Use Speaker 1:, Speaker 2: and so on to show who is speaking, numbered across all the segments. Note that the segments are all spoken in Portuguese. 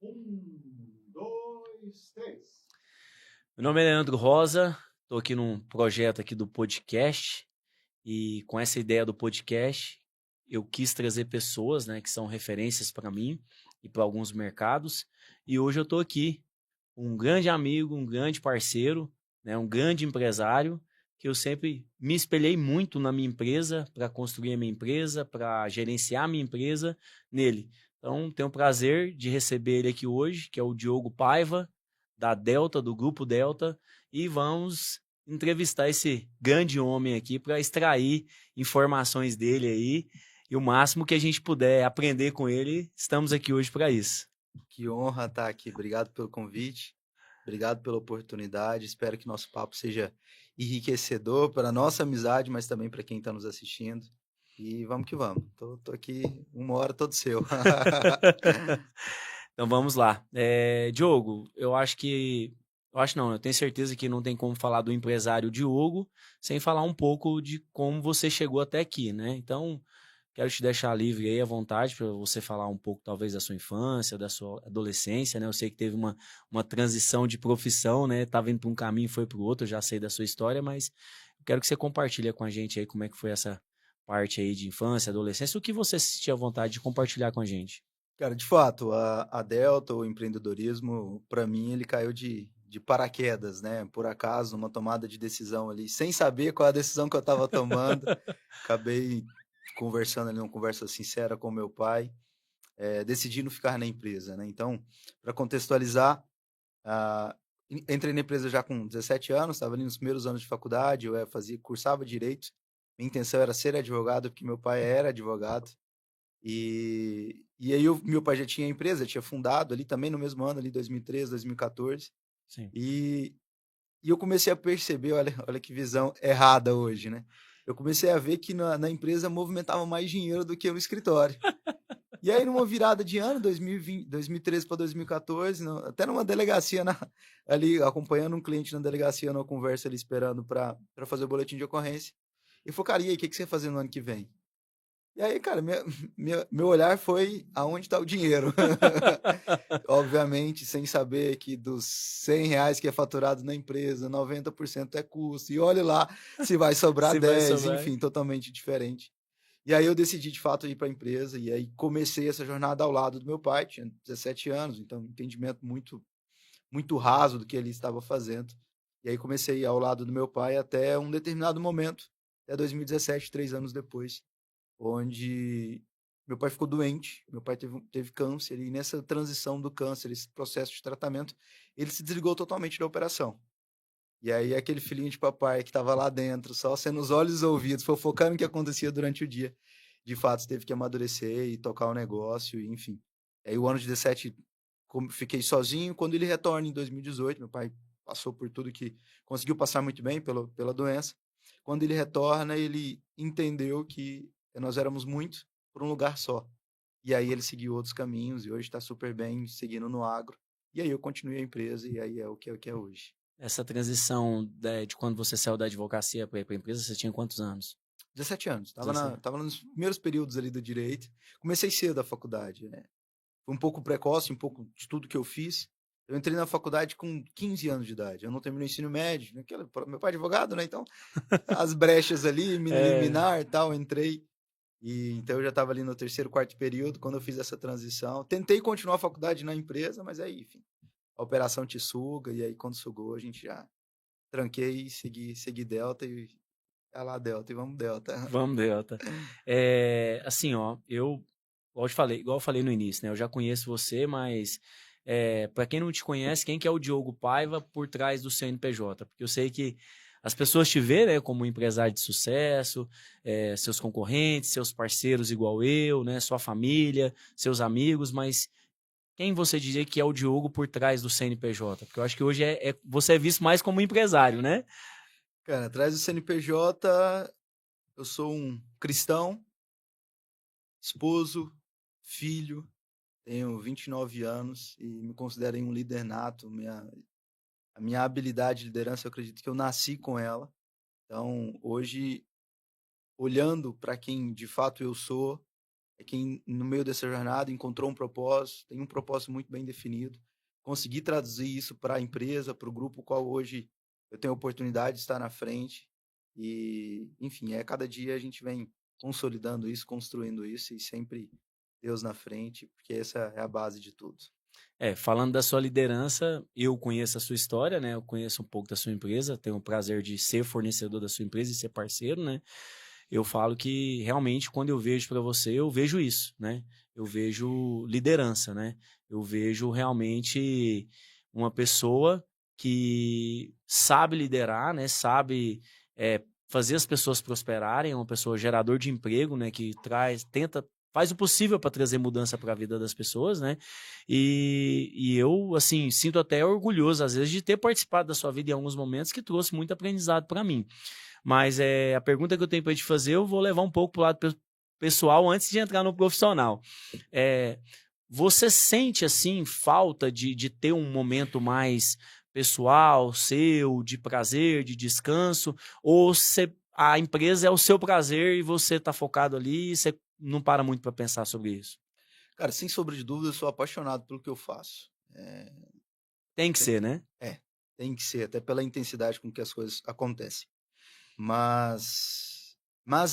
Speaker 1: Dois, três.
Speaker 2: Meu nome é Leandro Rosa, estou aqui num projeto aqui do podcast e com essa ideia do podcast eu quis trazer pessoas, né, que são referências para mim e para alguns mercados, e hoje eu estou aqui, um grande amigo, um grande parceiro, né, um grande empresário, que eu sempre me espelhei muito na minha empresa, para construir a minha empresa, para gerenciar a minha empresa nele. Então, tenho o prazer de receber ele aqui hoje, que é o Diogo Paiva, da Delta, do Grupo Delta, e vamos entrevistar esse grande homem aqui para extrair informações dele aí, e o máximo que a gente puder aprender com ele, estamos aqui hoje para isso.
Speaker 3: Que honra estar aqui. Obrigado pelo convite. Obrigado pela oportunidade. Espero que nosso papo seja enriquecedor para a nossa amizade, mas também para quem está nos assistindo. E vamos que vamos. Tô aqui 1 hora todo seu.
Speaker 2: Então vamos lá. Diogo, eu tenho certeza que não tem como falar do empresário Diogo sem falar um pouco de como você chegou até aqui, né? Então, quero te deixar livre aí à vontade para você falar um pouco, talvez, da sua infância, da sua adolescência, né? Eu sei que teve uma transição de profissão, né? Tava indo para um caminho e foi para o outro, eu já sei da sua história, mas eu quero que você compartilhe com a gente aí como é que foi essa parte aí de infância, adolescência, o que você sentia vontade de compartilhar com a gente.
Speaker 3: Cara, de fato, a Delta, o empreendedorismo, para mim, ele caiu de paraquedas, né? Por acaso, uma tomada de decisão ali, sem saber qual a decisão que eu estava tomando. Acabei conversando ali, uma conversa sincera com meu pai, decidindo ficar na empresa, né? Então, para contextualizar, ah, entrei na empresa já com 17 anos, estava ali nos primeiros anos de faculdade, eu cursava direito. Minha intenção era ser advogado, porque meu pai era advogado. E aí meu pai já tinha empresa, tinha fundado ali também no mesmo ano, ali 2013, 2014.
Speaker 2: Sim.
Speaker 3: E eu comecei a perceber, olha que visão errada hoje, né? Eu comecei a ver que na empresa movimentava mais dinheiro do que no escritório. E aí, numa virada de ano, 2020, 2013 para 2014, até numa delegacia, ali, acompanhando um cliente na delegacia, numa conversa ali, esperando para fazer o boletim de ocorrência. E falou, cara, e aí, o que você vai fazer no ano que vem? E aí, cara, meu olhar foi aonde está o dinheiro. Obviamente, sem saber que dos R$ 100 que é faturado na empresa, 90% é custo. E olha lá se vai sobrar
Speaker 2: Se vai
Speaker 3: 10,
Speaker 2: sobrar.
Speaker 3: enfim, totalmente diferente. E aí eu decidi, de fato, ir para a empresa, e aí comecei essa jornada ao lado do meu pai, tinha 17 anos, então um entendimento muito, muito raso do que ele estava fazendo. E aí comecei ao lado do meu pai até um determinado momento, até 2017, 3 anos depois, onde meu pai ficou doente, meu pai teve câncer, e nessa transição do câncer, esse processo de tratamento, ele se desligou totalmente da operação. E aí aquele filhinho de papai que estava lá dentro, só sendo os olhos e ouvidos, fofocando o que acontecia durante o dia, de fato teve que amadurecer e tocar o negócio, enfim. Aí o ano de 17 fiquei sozinho. Quando ele retorna em 2018, meu pai passou por tudo que conseguiu passar muito bem pela doença. Quando ele retorna, ele entendeu que nós éramos muitos por um lugar só. E aí ele seguiu outros caminhos e hoje está super bem seguindo no agro. E aí eu continuei a empresa e aí é o que é hoje.
Speaker 2: Essa transição de quando você saiu da advocacia para a empresa, você tinha quantos anos?
Speaker 3: 17 anos.
Speaker 2: 17.
Speaker 3: Tava nos primeiros períodos ali do direito. Comecei cedo a faculdade, né? Foi um pouco precoce, um pouco de tudo que eu fiz. Eu entrei na faculdade com 15 anos de idade. Eu não terminei o ensino médio. Meu pai é advogado, né? Então, as brechas ali, liminar e tal, entrei. E então eu já estava ali no terceiro, quarto período quando eu fiz essa transição. Tentei continuar a faculdade na empresa, mas aí, enfim, a operação te suga, e aí quando sugou, a gente já tranquei, segui Delta e lá Delta, e vamos Delta.
Speaker 2: Vamos, Delta. Assim, ó, igual eu falei no início, né? Eu já conheço você, mas para quem não te conhece, quem que é o Diogo Paiva por trás do CNPJ? Porque eu sei que as pessoas te veem, né, como um empresário de sucesso, seus concorrentes, seus parceiros igual eu, né, sua família, seus amigos, mas quem você diria que é o Diogo por trás do CNPJ? Porque eu acho que hoje você é visto mais como empresário, né?
Speaker 3: Cara, atrás do CNPJ, eu sou um cristão, esposo, filho, tenho 29 anos e me considero um líder nato. A minha habilidade de liderança, eu acredito que eu nasci com ela. Então, hoje, olhando para quem de fato eu sou, é quem, no meio dessa jornada, encontrou um propósito, tem um propósito muito bem definido, conseguir traduzir isso para a empresa, para o grupo qual hoje eu tenho a oportunidade de estar na frente. E, enfim, cada dia a gente vem consolidando isso, construindo isso, e sempre Deus na frente, porque essa é a base de tudo.
Speaker 2: Falando da sua liderança, eu conheço a sua história, né? Eu conheço um pouco da sua empresa, tenho o prazer de ser fornecedor da sua empresa e ser parceiro, né? Eu falo que realmente quando eu vejo para você, eu vejo isso, né? Eu vejo liderança, né? Eu vejo realmente uma pessoa que sabe liderar, né? Sabe fazer as pessoas prosperarem, uma pessoa gerador de emprego, né? Que faz o possível para trazer mudança para a vida das pessoas, né? E eu, assim, sinto até orgulhoso, às vezes, de ter participado da sua vida em alguns momentos que trouxe muito aprendizado para mim. Mas a pergunta que eu tenho para te fazer, eu vou levar um pouco para o lado pessoal antes de entrar no profissional. Você sente, assim, falta de ter um momento mais pessoal, seu, de prazer, de descanso? Ou a empresa é o seu prazer e você está focado ali e você não para muito para pensar sobre isso?
Speaker 3: Cara, sem sombra de dúvida, eu sou apaixonado pelo que eu faço.
Speaker 2: Tem que ser, né?
Speaker 3: Tem que ser, até pela intensidade com que as coisas acontecem. Mas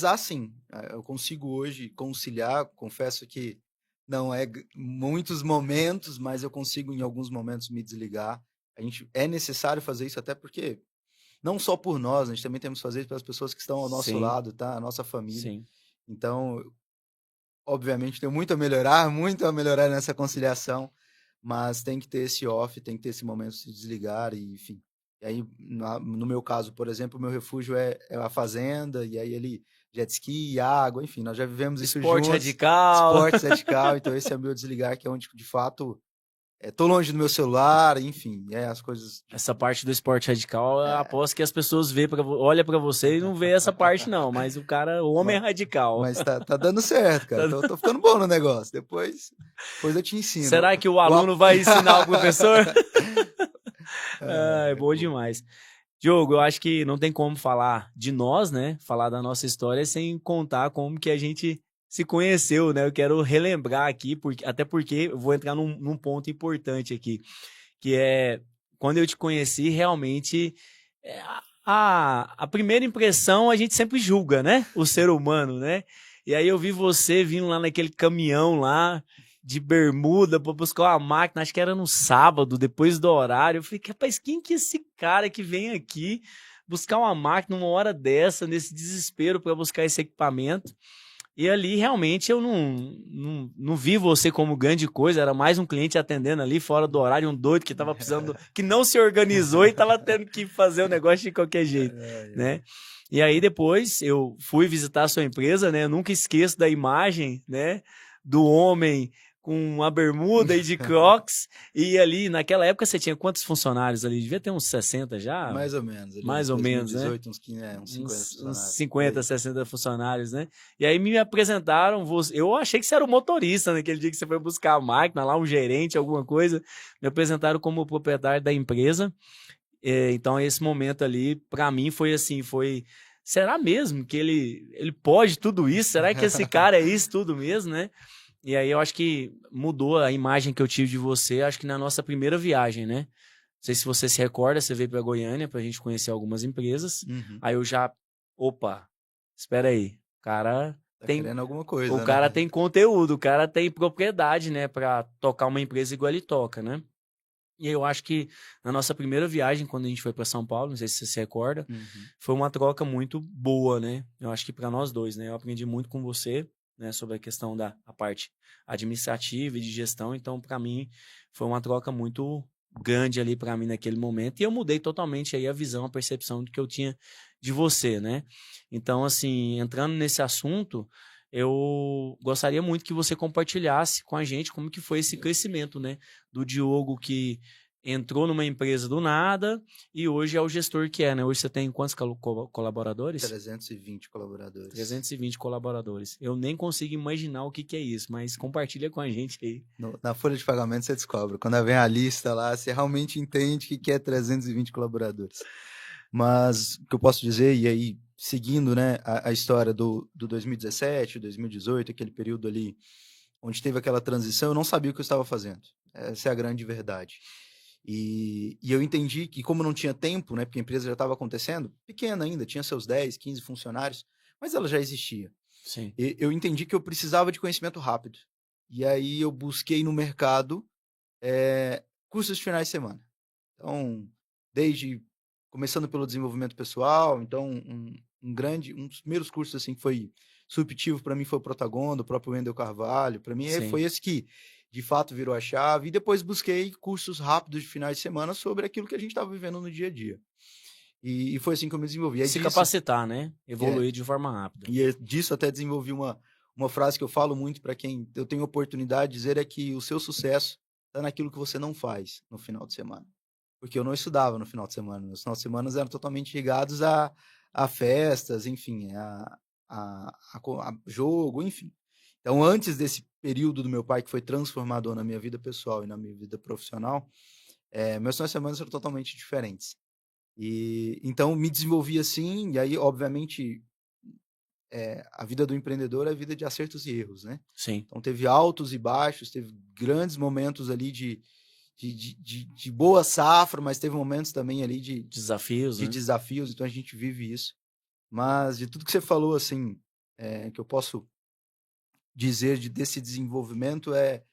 Speaker 3: assim, eu consigo hoje conciliar, confesso que não é muitos momentos, mas eu consigo em alguns momentos me desligar. É necessário fazer isso até porque, não só por nós, a gente também temos que fazer pelas pessoas que estão ao nosso lado, tá? A nossa família.
Speaker 2: Sim.
Speaker 3: Então, obviamente, tem muito a melhorar nessa conciliação, mas tem que ter esse off, tem que ter esse momento de se desligar, e enfim. E aí, no meu caso, por exemplo, o meu refúgio é a fazenda, e aí jet ski, água, enfim, nós já vivemos isso juntos. Esporte radical, então esse é o meu desligar, que é onde, de fato, tô longe do meu celular, enfim, as coisas...
Speaker 2: Essa parte do esporte radical, eu aposto que as pessoas olham pra você e não vê essa parte não, mas o homem é radical.
Speaker 3: Mas tá dando certo, cara, tô ficando bom no negócio, depois eu te ensino.
Speaker 2: Será que o aluno vai ensinar o professor? É bom demais. Diogo, eu acho que não tem como falar de nós, né? Falar da nossa história sem contar como que a gente se conheceu, né? Eu quero relembrar aqui, até porque eu vou entrar num ponto importante aqui, que é quando eu te conheci, realmente a primeira impressão a gente sempre julga, né? O ser humano, né? E aí eu vi você vindo lá naquele caminhão lá, de bermuda, para buscar uma máquina, acho que era no sábado, depois do horário. Eu falei, rapaz, quem que é esse cara que vem aqui buscar uma máquina uma hora dessa, nesse desespero para buscar esse equipamento? E ali, realmente, eu não vi você como grande coisa, era mais um cliente atendendo ali, fora do horário, um doido que estava precisando, que não se organizou e estava tendo que fazer o negócio de qualquer jeito, né? E aí, depois, eu fui visitar a sua empresa, né? Eu nunca esqueço da imagem, né? Do homem com uma bermuda e de Crocs, e ali, naquela época, você tinha quantos funcionários ali? Devia ter uns 60 já?
Speaker 3: Mais ou menos. Ali,
Speaker 2: mais ou
Speaker 3: 2018,
Speaker 2: menos, né?
Speaker 3: Uns 50 funcionários.
Speaker 2: Uns 50, 60 funcionários, né? E aí me apresentaram, eu achei que você era o motorista naquele dia que você foi buscar a máquina lá, um gerente, alguma coisa. Me apresentaram como proprietário da empresa. Então, esse momento ali, para mim, foi assim, será mesmo que ele pode tudo isso? Será que esse cara é isso tudo mesmo, né? E aí eu acho que mudou a imagem que eu tive de você, acho que na nossa primeira viagem, né? Não sei se você se recorda, você veio para Goiânia pra gente conhecer algumas empresas. Aí eu opa, espera aí, o cara tem
Speaker 3: querendo alguma coisa,
Speaker 2: o cara tem conteúdo, o cara tem propriedade, né, para tocar uma empresa igual ele toca, né? E eu acho que na nossa primeira viagem, quando a gente foi para São Paulo, não sei se você se recorda, foi uma troca muito boa, né? Eu acho que para nós dois, né? Eu aprendi muito com você, né, sobre a questão da parte administrativa e de gestão. Então, para mim, foi uma troca muito grande ali para mim naquele momento. E eu mudei totalmente aí a visão, a percepção que eu tinha de você, né? Então, assim, entrando nesse assunto, eu gostaria muito que você compartilhasse com a gente como que foi esse crescimento, né? Do Diogo que entrou numa empresa do nada e hoje é o gestor que é, né? Hoje você tem quantos colaboradores?
Speaker 3: 320 colaboradores.
Speaker 2: 320 colaboradores. Eu nem consigo imaginar o que é isso, mas compartilha com a gente aí.
Speaker 3: Na folha de pagamento você descobre. Quando vem a lista lá, você realmente entende o que é 320 colaboradores. Mas o que eu posso dizer, e aí seguindo, né, a história do 2017, 2018, aquele período ali onde teve aquela transição, eu não sabia o que eu estava fazendo. Essa é a grande verdade. E eu entendi que, como não tinha tempo, né, porque a empresa já estava acontecendo, pequena ainda, tinha seus 10, 15 funcionários, mas ela já existia.
Speaker 2: Sim.
Speaker 3: Eu entendi que eu precisava de conhecimento rápido. E aí eu busquei no mercado cursos de finais de semana. Então, começando pelo desenvolvimento pessoal, então um dos primeiros cursos assim que foi subjetivo para mim foi o Protagon, do próprio Wendel Carvalho. Para mim
Speaker 2: Sim.
Speaker 3: foi esse que de fato virou a chave. E depois busquei cursos rápidos de finais de semana sobre aquilo que a gente estava vivendo no dia a dia. E foi assim que eu me desenvolvi.
Speaker 2: Se capacitar, né? Evoluir de forma rápida.
Speaker 3: E disso até desenvolvi uma frase que eu falo muito para quem eu tenho oportunidade de dizer, é que o seu sucesso está naquilo que você não faz no final de semana. Porque eu não estudava no final de semana. Meus finais de semana eram totalmente ligados a festas, enfim, a jogo, enfim. Então, antes desse período do meu pai, que foi transformador na minha vida pessoal e na minha vida profissional, meus finais de semana eram totalmente diferentes. E então me desenvolvi assim, e aí, obviamente, a vida do empreendedor é a vida de acertos e erros, né?
Speaker 2: Sim.
Speaker 3: Então teve altos e baixos, teve grandes momentos ali de boa safra, mas teve momentos também ali de
Speaker 2: desafios, né?
Speaker 3: desafios, então a gente vive isso. Mas de tudo que você falou, assim, que eu posso dizer desse desenvolvimento é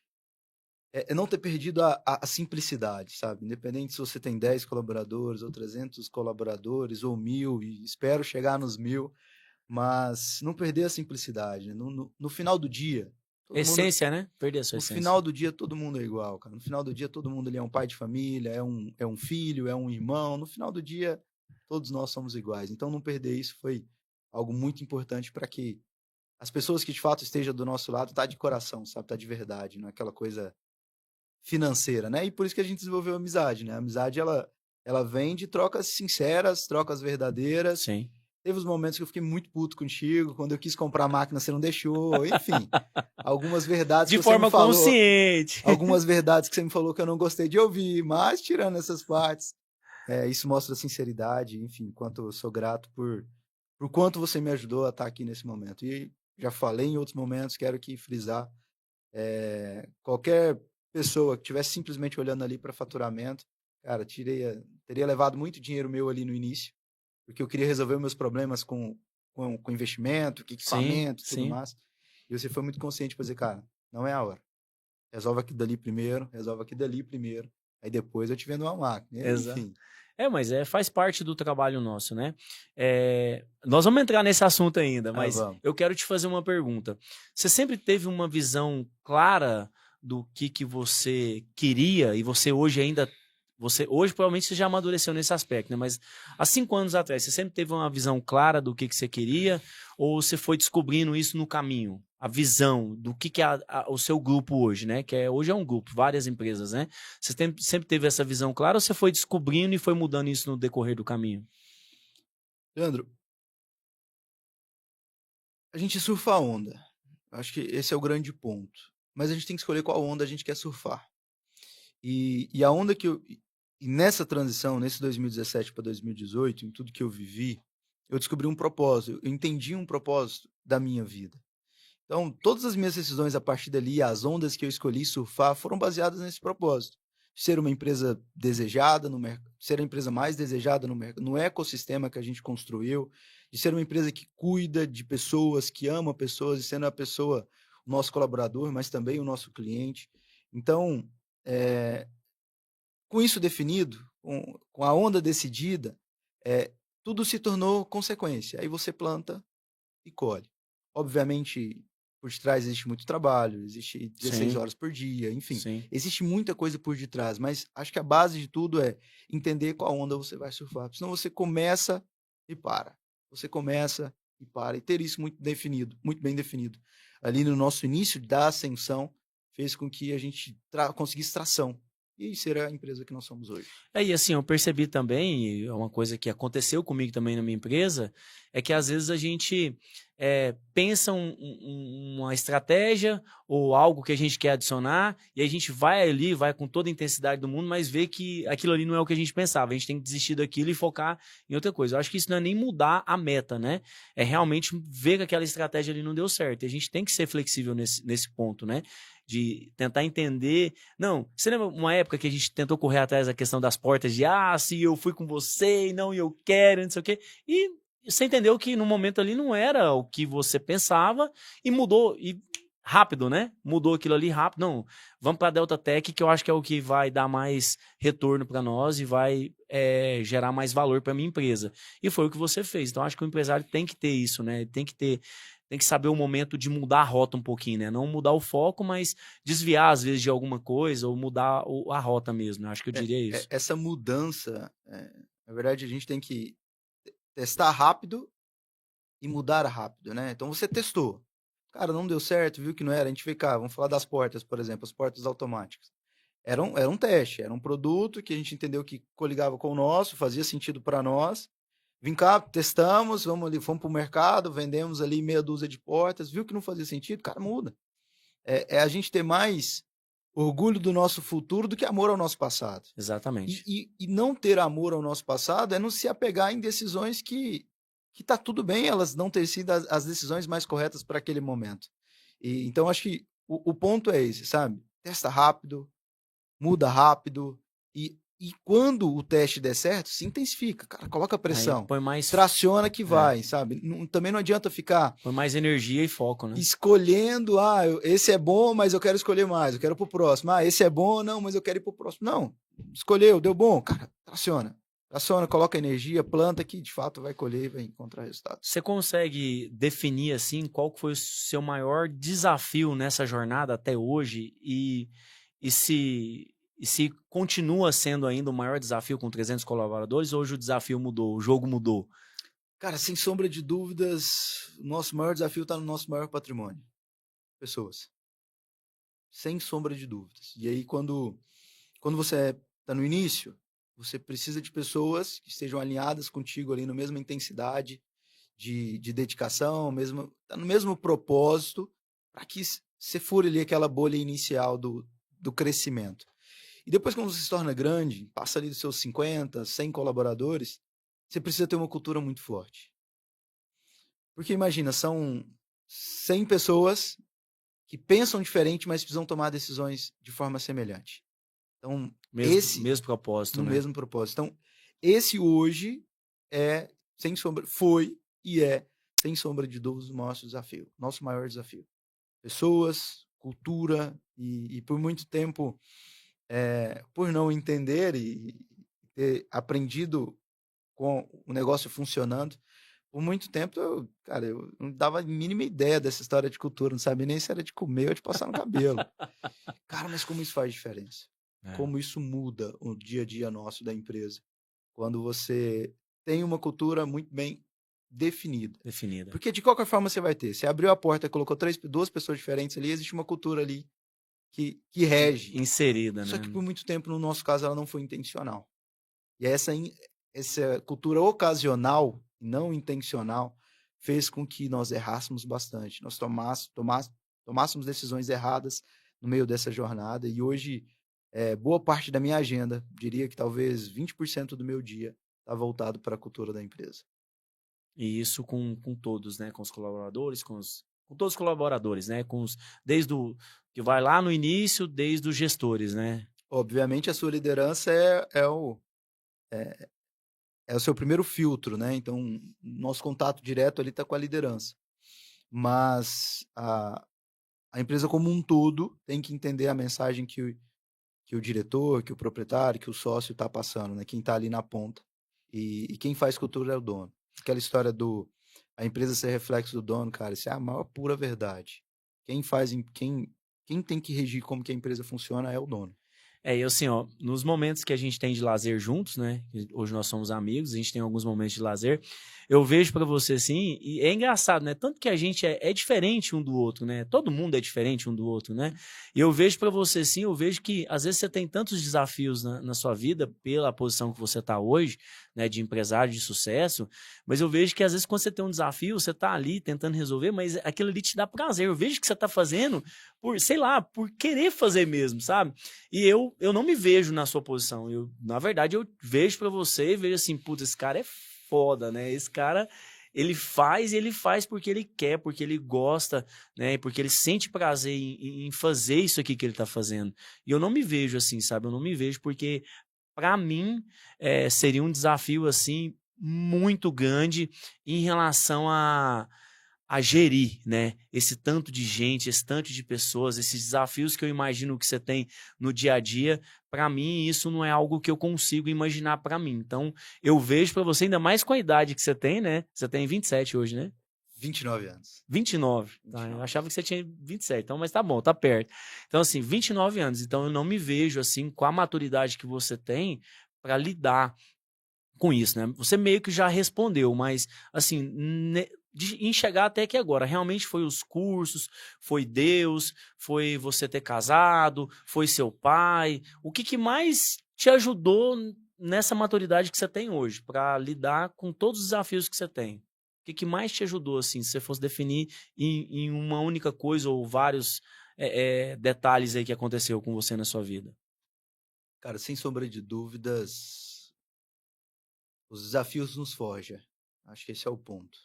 Speaker 3: não ter perdido a simplicidade, sabe? Independente se você tem 10 colaboradores, ou 300 colaboradores, ou 1.000, e espero chegar nos 1.000, mas não perder a simplicidade, né? No final do dia,
Speaker 2: Essência, né? Perder a sua
Speaker 3: no
Speaker 2: essência.
Speaker 3: final do dia, todo mundo é igual, cara. No final do dia, todo mundo ali é um pai de família, é um filho, é um irmão. No final do dia, todos nós somos iguais. Então, não perder isso foi algo muito importante para que as pessoas que de fato estejam do nosso lado tá de coração, sabe? Tá de verdade, não é aquela coisa financeira, né? E por isso que a gente desenvolveu a amizade, né? A amizade, ela vem de trocas sinceras, trocas verdadeiras.
Speaker 2: Sim.
Speaker 3: Teve os momentos que eu fiquei muito puto contigo, quando eu quis comprar a máquina, você não deixou, enfim. Algumas verdades
Speaker 2: de
Speaker 3: que você
Speaker 2: forma
Speaker 3: me falou.
Speaker 2: Consciente.
Speaker 3: Algumas verdades que você me falou que eu não gostei de ouvir, mas tirando essas partes, isso mostra sinceridade, enfim, quanto eu sou grato por quanto você me ajudou a estar aqui nesse momento. E já falei em outros momentos, quero aqui frisar, qualquer pessoa que estivesse simplesmente olhando ali para faturamento, cara, teria levado muito dinheiro meu ali no início, porque eu queria resolver meus problemas com investimento, com equipamento, tudo mais. E você foi muito consciente para dizer, cara, não é a hora. Resolve aqui dali primeiro, resolve aqui dali primeiro, aí depois eu te vendo uma máquina.
Speaker 2: Exato.
Speaker 3: Enfim.
Speaker 2: Mas faz parte do trabalho nosso, né? Nós vamos entrar nesse assunto ainda, mas eu quero te fazer uma pergunta. Você sempre teve uma visão clara do que você queria e você hoje ainda... Hoje provavelmente você já amadureceu nesse aspecto, né? Mas há 5 anos atrás, você sempre teve uma visão clara do que você queria ou você foi descobrindo isso no caminho? A visão do que é o seu grupo hoje, né? Hoje é um grupo, várias empresas, né? Você sempre teve essa visão clara ou você foi descobrindo e foi mudando isso no decorrer do caminho?
Speaker 3: Leandro, a gente surfa a onda. Acho que esse é o grande ponto. Mas a gente tem que escolher qual onda a gente quer surfar. E a onda e nessa transição, nesse 2017 para 2018, em tudo que eu vivi, eu descobri um propósito, eu entendi um propósito da minha vida. Então, todas as minhas decisões a partir dali, as ondas que eu escolhi surfar, foram baseadas nesse propósito. Ser uma empresa desejada no mercado, ser a empresa mais desejada no ecossistema que a gente construiu, de ser uma empresa que cuida de pessoas, que ama pessoas, e sendo a pessoa o nosso colaborador, mas também o nosso cliente. Então, com isso definido, com a onda decidida, tudo se tornou consequência. Aí você planta e colhe. Obviamente, por detrás existe muito trabalho, existe 16 horas por dia, enfim. Existe muita coisa por detrás, mas acho que a base de tudo é entender qual onda você vai surfar. Senão você começa e para. Você começa e para. E ter isso muito definido, muito bem definido. Ali no nosso início da ascensão, fez com que a gente conseguisse tração. e ser a empresa que nós somos hoje.
Speaker 2: E assim, eu percebi também, e é uma coisa que aconteceu comigo também na minha empresa, é que às vezes a gente pensa uma estratégia ou algo que a gente quer adicionar, e a gente vai ali, vai com toda a intensidade do mundo, mas vê que aquilo ali não é o que a gente pensava. A gente tem que desistir daquilo e focar em outra coisa. Eu acho que isso não é nem mudar a meta, né? É realmente ver que aquela estratégia ali não deu certo. E a gente tem que ser flexível nesse ponto, né? De tentar entender. Não, você lembra uma época que a gente tentou correr atrás da questão das portas de se eu fui com você e não eu quero, não sei o quê. E você entendeu que no momento ali não era o que você pensava e mudou, e rápido, né? Mudou aquilo ali rápido. Não, vamos para a Delta Tech, que eu acho que é o que vai dar mais retorno para nós e vai gerar mais valor para minha empresa. E foi o que você fez. Então, acho que o empresário tem que ter isso, né? Tem que saber o momento de mudar a rota um pouquinho, né? Não mudar o foco, mas desviar, às vezes, de alguma coisa ou mudar a rota mesmo, né? Acho que eu diria isso.
Speaker 3: Essa mudança, na verdade, a gente tem que testar rápido e mudar rápido, né? Então, você testou. Cara, não deu certo, viu que não era. A gente fica, vamos falar das portas, por exemplo, as portas automáticas. Era um teste, era um produto que a gente entendeu que coligava com o nosso, fazia sentido para nós. Vim cá, testamos, fomos para o mercado, vendemos ali meia dúzia de portas, viu que não fazia sentido, cara, muda. É a gente ter mais orgulho do nosso futuro do que amor ao nosso passado.
Speaker 2: Exatamente.
Speaker 3: E não ter amor ao nosso passado é não se apegar em decisões que tá tudo bem elas não ter sido as decisões mais corretas para aquele momento. Então, acho que o ponto é esse, sabe? Testa rápido, muda rápido e quando o teste der certo, se intensifica, cara, coloca pressão.
Speaker 2: Põe mais...
Speaker 3: Traciona que vai, sabe? Também não adianta ficar...
Speaker 2: Põe mais energia e foco, né?
Speaker 3: Escolhendo, esse é bom, mas eu quero escolher mais, eu quero pro próximo. Esse é bom, não, mas eu quero ir pro próximo. Não, escolheu, deu bom, cara, traciona. Traciona, coloca energia, planta que de fato vai colher e vai encontrar resultado.
Speaker 2: Você consegue definir, assim, qual foi o seu maior desafio nessa jornada até hoje e se continua sendo ainda o maior desafio com 300 colaboradores, hoje o desafio mudou, o jogo mudou?
Speaker 3: Cara, sem sombra de dúvidas, o nosso maior desafio está no nosso maior patrimônio. Pessoas. Sem sombra de dúvidas. E aí, quando você está no início, você precisa de pessoas que estejam alinhadas contigo ali na mesma intensidade de dedicação, tá no mesmo propósito, para que você fure ali aquela bolha inicial do crescimento. E depois, quando você se torna grande, passa ali dos seus 50, 100 colaboradores, você precisa ter uma cultura muito forte. Porque imagina, são 100 pessoas que pensam diferente, mas precisam tomar decisões de forma semelhante. Então,
Speaker 2: mesmo propósito, né?
Speaker 3: mesmo propósito. Então, esse hoje foi e é, sem sombra de dúvidas, o nosso desafio, nosso maior desafio. Pessoas, cultura e por muito tempo, por não entender e ter aprendido com o negócio funcionando, por muito tempo, eu não dava a mínima ideia dessa história de cultura, não sabia nem se era de comer ou de passar no cabelo. Cara, mas como isso faz diferença? Como isso muda o dia a dia nosso da empresa? Quando você tem uma cultura muito bem definida. Porque de qualquer forma você vai ter. Você abriu a porta, colocou duas pessoas diferentes ali, existe uma cultura ali que rege.
Speaker 2: Inserida,
Speaker 3: Só
Speaker 2: né?
Speaker 3: que por muito tempo, no nosso caso, ela não foi intencional. E essa cultura ocasional, não intencional, fez com que nós errássemos bastante. Nós tomássemos decisões erradas no meio dessa jornada. E hoje, boa parte da minha agenda, diria que talvez 20% do meu dia, está voltado para a cultura da empresa.
Speaker 2: E isso com todos, né? Com os colaboradores, com todos os colaboradores, né? Desde o que vai lá no início, desde os gestores, né?
Speaker 3: Obviamente, a sua liderança é o seu primeiro filtro, né? Então, nosso contato direto ali está com a liderança. Mas a empresa como um todo tem que entender a mensagem que o diretor, que o proprietário, que o sócio está passando, né? Quem está ali na ponta. E quem faz cultura é o dono. Aquela história a empresa ser reflexo do dono, cara, isso é a maior pura verdade. Quem tem que regir como que a empresa funciona é o dono.
Speaker 2: E assim, ó, nos momentos que a gente tem de lazer juntos, né? Hoje nós somos amigos, a gente tem alguns momentos de lazer. Eu vejo pra você assim, e é engraçado, né? Tanto que a gente é diferente um do outro, né? Todo mundo é diferente um do outro, né? E eu vejo pra você assim, eu vejo que às vezes você tem tantos desafios na sua vida pela posição que você tá hoje, né? De empresário de sucesso, mas eu vejo que às vezes quando você tem um desafio, você tá ali tentando resolver, mas aquilo ali te dá prazer. Eu vejo que você tá fazendo por, sei lá, por querer fazer mesmo, sabe? E eu não me vejo na sua posição. Na verdade, eu vejo pra você e vejo assim, putz, esse cara é foda, né? Esse cara, ele faz e ele faz porque ele quer, porque ele gosta, né? Porque ele sente prazer em fazer isso aqui que ele tá fazendo. E eu não me vejo assim, sabe? Eu não me vejo porque, pra mim, seria um desafio, assim, muito grande em relação a gerir, né? Esse tanto de gente, esse tanto de pessoas, esses desafios que eu imagino que você tem no dia a dia, para mim isso não é algo que eu consigo imaginar para mim. Então, eu vejo para você ainda mais com a idade que você tem, né? Você tem 27 hoje, né?
Speaker 3: 29 anos.
Speaker 2: 29. Tá? Eu achava que você tinha 27, então, mas tá bom, tá perto. Então, assim, 29 anos. Então, eu não me vejo, assim, com a maturidade que você tem para lidar com isso, né? Você meio que já respondeu, mas, assim, de enxergar até que agora, realmente foi os cursos, foi Deus, foi você ter casado, foi seu pai. O que mais te ajudou nessa maturidade que você tem hoje, para lidar com todos os desafios que você tem? O que mais te ajudou, assim, se você fosse definir em uma única coisa ou vários detalhes aí que aconteceu com você na sua vida?
Speaker 3: Cara, sem sombra de dúvidas, os desafios nos forjam. Acho que esse é o ponto.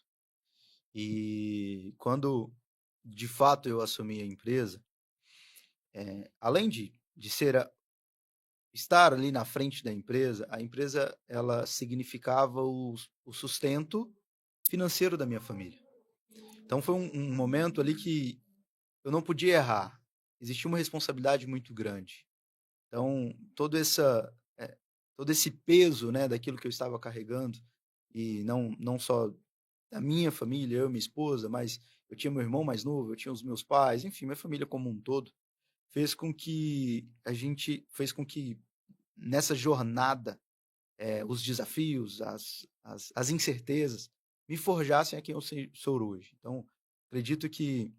Speaker 3: E quando, de fato, eu assumi a empresa, além de estar ali na frente da empresa, a empresa ela significava o sustento financeiro da minha família. Então foi um momento ali que eu não podia errar. Existia uma responsabilidade muito grande. Então todo esse peso, né, daquilo que eu estava carregando, e não só da minha família, eu e minha esposa, mas eu tinha meu irmão mais novo, eu tinha os meus pais, enfim, minha família como um todo, fez com que nessa jornada, os desafios, as incertezas, me forjassem a quem eu sou hoje. Então, acredito que,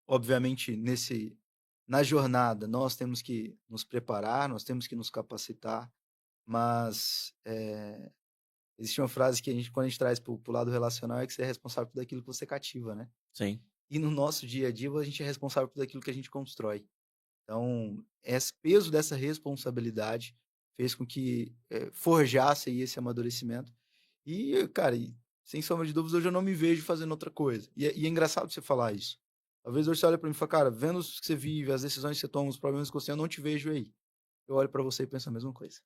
Speaker 3: obviamente, na jornada, nós temos que nos preparar, nós temos que nos capacitar, mas existe uma frase que quando a gente traz para o lado relacional, é que você é responsável por aquilo que você cativa, né?
Speaker 2: Sim.
Speaker 3: E no nosso dia a dia, a gente é responsável por aquilo que a gente constrói. Então, esse peso dessa responsabilidade fez com que forjasse aí esse amadurecimento. E, cara, sem sombra de dúvidas, hoje eu não me vejo fazendo outra coisa. E é engraçado você falar isso. Talvez hoje você olha para mim e fala, cara, vendo o que você vive, as decisões que você toma, os problemas que você tem, eu não te vejo aí. Eu olho para você e penso a mesma coisa.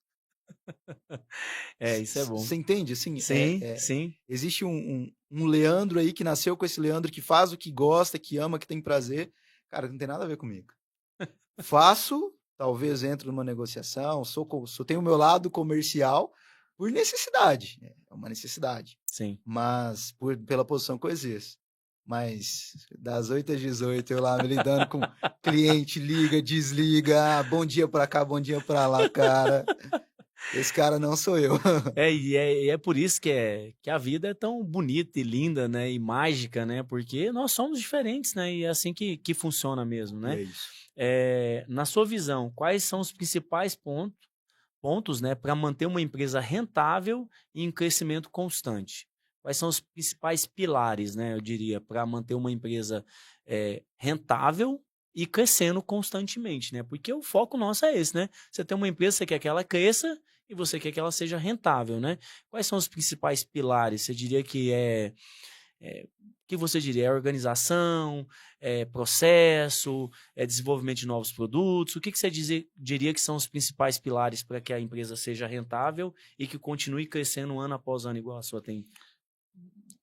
Speaker 2: Isso é bom.
Speaker 3: Você entende? Assim,
Speaker 2: Sim, sim.
Speaker 3: existe um Leandro aí que nasceu com esse Leandro, que faz o que gosta, que ama, que tem prazer. Cara, não tem nada a ver comigo. Faço, talvez entro numa negociação, tenho o meu lado comercial por necessidade. É uma necessidade.
Speaker 2: Sim.
Speaker 3: Mas pela posição que eu exerço. Mas das 8 às 18 eu lá me lidando com cliente, liga, desliga, bom dia pra cá, bom dia pra lá, cara. Esse cara não sou eu.
Speaker 2: E é por isso que a vida é tão bonita e linda, né? E mágica, né? Porque nós somos diferentes, né? E é assim que funciona mesmo, né?
Speaker 3: É isso.
Speaker 2: Na sua visão, quais são os principais pontos, né, para manter uma empresa rentável e em crescimento constante? Quais são os principais pilares, né, eu diria, para manter uma empresa rentável e crescendo constantemente, né? Porque o foco nosso é esse, né? Você tem uma empresa, você quer que ela cresça e você quer que ela seja rentável, né? Quais são os principais pilares? Você diria que o que você diria? É organização, processo, desenvolvimento de novos produtos? O que você diria que são os principais pilares para que a empresa seja rentável e que continue crescendo ano após ano igual a sua tem?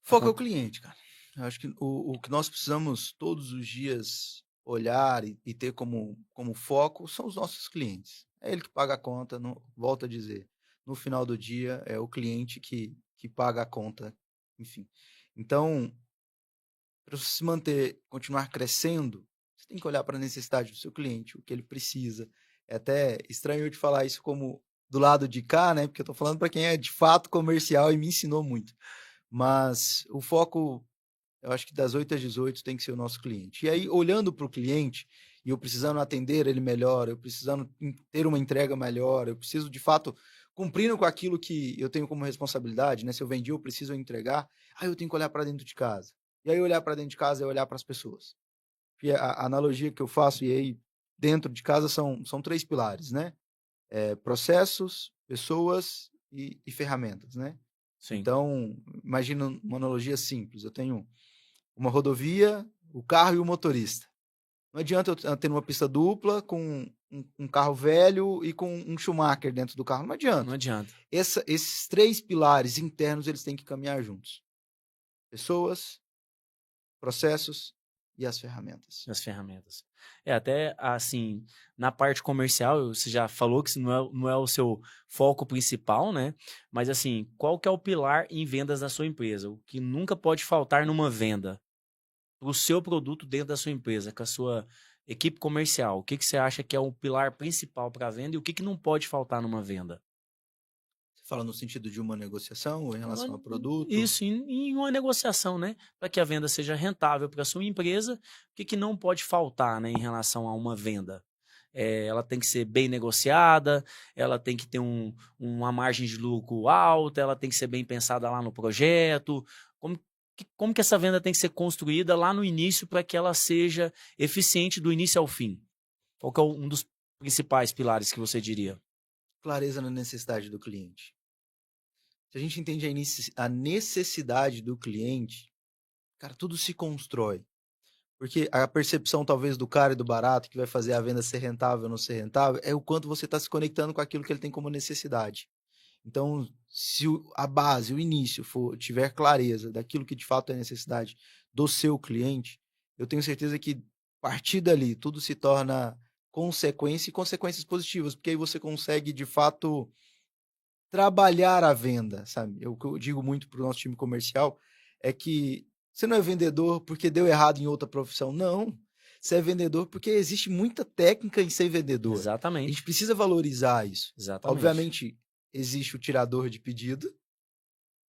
Speaker 3: Foco é o cliente, cara. Eu acho que o que nós precisamos todos os dias olhar e ter como foco são os nossos clientes. É ele que paga a conta, volto a dizer. No final do dia, é o cliente que paga a conta, enfim. Então, para você se manter, continuar crescendo, você tem que olhar para a necessidade do seu cliente, o que ele precisa, É até estranho eu te falar isso como do lado de cá, né? Porque eu tô falando para quem é de fato comercial e me ensinou muito. Mas o foco, eu acho que das 8 às 18 tem que ser o nosso cliente. E aí, olhando para o cliente, e eu precisando atender ele melhor, eu precisando ter uma entrega melhor, eu preciso, de fato, cumprindo com aquilo que eu tenho como responsabilidade, né? Se eu vendi, eu preciso entregar. Aí eu tenho que olhar para dentro de casa. E aí, olhar para dentro de casa é olhar para as pessoas. E a analogia que eu faço, e aí, dentro de casa, são 3 pilares, né? Processos, pessoas e ferramentas, né?
Speaker 2: Sim.
Speaker 3: Então, imagina uma analogia simples. Eu tenho uma rodovia, o carro e o motorista. Não adianta eu ter uma pista dupla com um carro velho e com um Schumacher dentro do carro. Não
Speaker 2: Não
Speaker 3: adianta.
Speaker 2: adianta.
Speaker 3: Esses 3 pilares internos, eles têm que caminhar juntos. Pessoas, processos e as ferramentas.
Speaker 2: As ferramentas. Até assim, na parte comercial, você já falou que isso não é o seu foco principal, né? Mas assim, qual que é o pilar em vendas da sua empresa? O que nunca pode faltar numa venda para o seu produto dentro da sua empresa, com a sua equipe comercial? O que você acha que é o pilar principal para a venda e o que não pode faltar numa venda?
Speaker 3: Você fala no sentido de uma negociação ou em relação ao produto?
Speaker 2: Isso, em uma negociação, né? Para que a venda seja rentável para a sua empresa, o que não pode faltar, né, em relação a uma venda? Ela tem que ser bem negociada, ela tem que ter uma margem de lucro alta, ela tem que ser bem pensada lá no projeto. Como que essa venda tem que ser construída lá no início para que ela seja eficiente do início ao fim? Qual que é um dos principais pilares que você diria?
Speaker 3: Clareza na necessidade do cliente. Se a gente entende a necessidade do cliente, cara, tudo se constrói. Porque a percepção, talvez, do cara e do barato, que vai fazer a venda ser rentável ou não ser rentável, é o quanto você está se conectando com aquilo que ele tem como necessidade. Então, se a base, o início, tiver clareza daquilo que de fato é necessidade do seu cliente, eu tenho certeza que, a partir dali, tudo se torna consequência e consequências positivas, porque aí você consegue, de fato, trabalhar a venda, sabe? O que eu digo muito para o nosso time comercial é que você não é vendedor porque deu errado em outra profissão, não. Você é vendedor porque existe muita técnica em ser vendedor. A
Speaker 2: Exatamente.
Speaker 3: gente precisa valorizar isso.
Speaker 2: Exatamente.
Speaker 3: Obviamente, existe o tirador de pedido,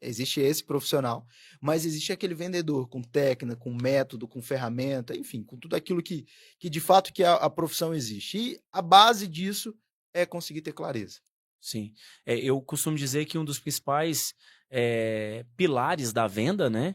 Speaker 3: existe esse profissional, mas existe aquele vendedor com técnica, com método, com ferramenta, enfim, com tudo aquilo que de fato que a profissão existe. E a base disso é conseguir ter clareza.
Speaker 2: Sim. Eu costumo dizer que um dos principais pilares da venda, né?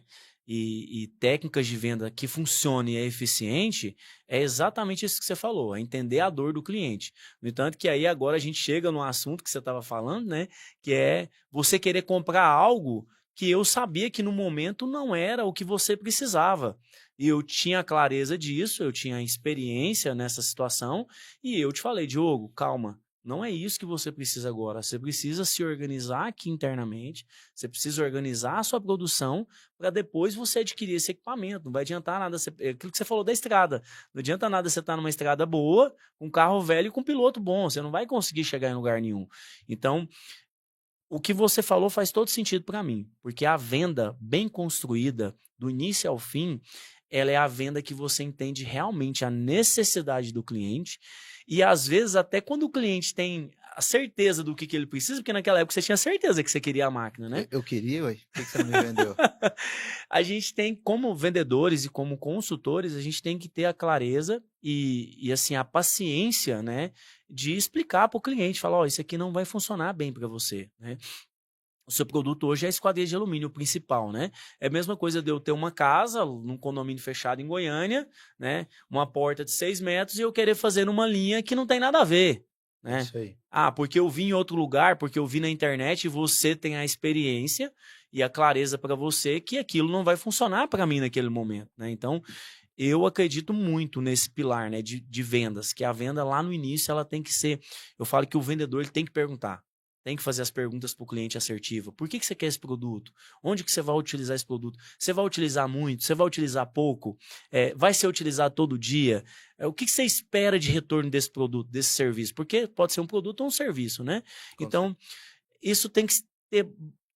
Speaker 2: E técnicas de venda que funcione e é eficiente, é exatamente isso que você falou, é entender a dor do cliente. No entanto, que aí agora a gente chega no assunto que você estava falando, né? Que é você querer comprar algo que eu sabia que no momento não era o que você precisava. E eu tinha clareza disso, eu tinha experiência nessa situação, e eu te falei, Diogo, calma. Não é isso que você precisa agora. Você precisa se organizar aqui internamente, você precisa organizar a sua produção para depois você adquirir esse equipamento. Não vai adiantar nada, aquilo que você falou da estrada. Não adianta nada você estar numa estrada boa, com um carro velho e com um piloto bom. Você não vai conseguir chegar em lugar nenhum. Então, o que você falou faz todo sentido para mim, porque a venda bem construída, do início ao fim, ela é a venda que você entende realmente a necessidade do cliente e às vezes até quando o cliente tem a certeza do que ele precisa, porque naquela época você tinha certeza que você queria a máquina, né?
Speaker 3: Eu queria, ué. Por que você não me vendeu?
Speaker 2: A gente tem, como vendedores e como consultores, a gente tem que ter a clareza e assim, a paciência, né, de explicar para o cliente, falar, isso aqui não vai funcionar bem para você, né? O seu produto hoje é a esquadria de alumínio principal, né? É a mesma coisa de eu ter uma casa num condomínio fechado em Goiânia, né? Uma porta de 6 metros e eu querer fazer numa linha que não tem nada a ver, né?
Speaker 3: Isso aí.
Speaker 2: Porque eu vi em outro lugar, porque eu vi na internet e você tem a experiência e a clareza para você que aquilo não vai funcionar para mim naquele momento, né? Então, eu acredito muito nesse pilar, né, de vendas, que a venda lá no início ela tem que ser, eu falo que o vendedor ele tem que perguntar. Tem que fazer as perguntas para o cliente assertivo. Por que você quer esse produto? Onde que você vai utilizar esse produto? Você vai utilizar muito? Você vai utilizar pouco? Vai ser utilizado todo dia? O que você espera de retorno desse produto, desse serviço? Porque pode ser um produto ou um serviço, né? Então, isso tem que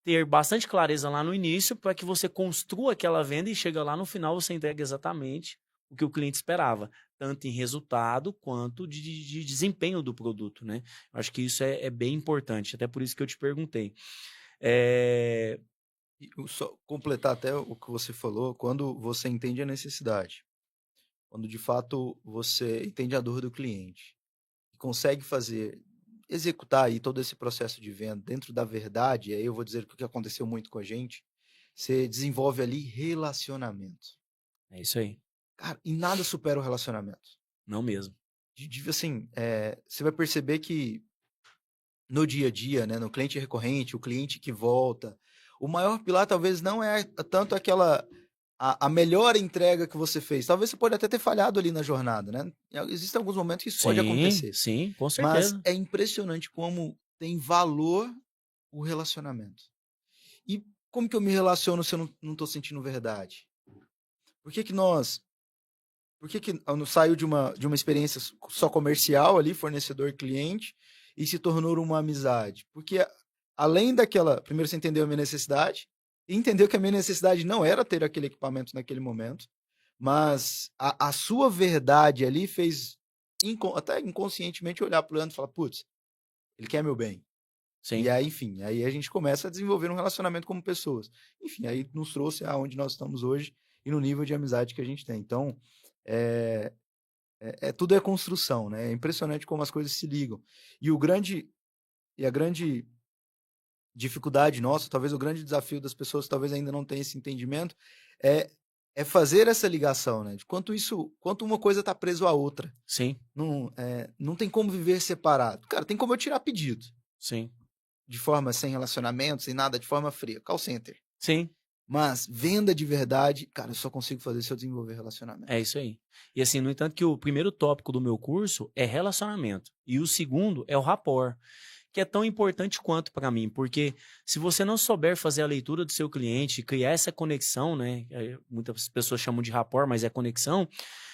Speaker 2: ter bastante clareza lá no início para que você construa aquela venda e chega lá no final você entrega exatamente o que o cliente esperava. tanto em resultado quanto de desempenho do produto, né? Eu acho que isso é bem importante, até por isso que eu te perguntei.
Speaker 3: E só completar até o que você falou, quando você entende a necessidade, quando de fato você entende a dor do cliente, e consegue executar aí todo esse processo de venda dentro da verdade, aí eu vou dizer o que aconteceu muito com a gente, você desenvolve ali relacionamento.
Speaker 2: É isso aí.
Speaker 3: Cara, e nada supera o relacionamento.
Speaker 2: Não mesmo.
Speaker 3: Assim, você vai perceber que no dia a dia, né, no cliente recorrente, o cliente que volta, o maior pilar talvez não é tanto a melhor entrega que você fez. Talvez você pode até ter falhado ali na jornada, né? Existem alguns momentos que isso pode acontecer.
Speaker 2: Sim, com
Speaker 3: Mas
Speaker 2: certeza.
Speaker 3: é impressionante como tem valor o relacionamento. E como que eu me relaciono se eu não estou sentindo verdade? Por que eu não saio de uma experiência só comercial ali, fornecedor-cliente, e se tornou uma amizade? Porque além daquela... Primeiro você entendeu a minha necessidade, e entendeu que a minha necessidade não era ter aquele equipamento naquele momento, mas a sua verdade ali fez até inconscientemente olhar para o Leandro e falar, putz, ele quer meu bem.
Speaker 2: Sim.
Speaker 3: E aí, enfim, aí a gente começa a desenvolver um relacionamento como pessoas. Enfim, aí nos trouxe aonde nós estamos hoje e no nível de amizade que a gente tem. Então, tudo é construção, né? É impressionante como as coisas se ligam. E a grande dificuldade nossa, talvez o grande desafio das pessoas, talvez ainda não tenham esse entendimento, é fazer essa ligação, né? De quanto uma coisa está preso à outra.
Speaker 2: Sim.
Speaker 3: Não tem como viver separado. Cara, tem como eu tirar pedido.
Speaker 2: Sim.
Speaker 3: De forma sem relacionamento, sem nada, de forma fria. Call center.
Speaker 2: Sim.
Speaker 3: Mas venda de verdade, cara, eu só consigo fazer se eu desenvolver relacionamento.
Speaker 2: É isso aí. E assim, no entanto, que o primeiro tópico do meu curso é relacionamento. E o segundo é o rapport, que é tão importante quanto para mim, porque se você não souber fazer a leitura do seu cliente, criar essa conexão, né? Muitas pessoas chamam de rapport, mas é conexão.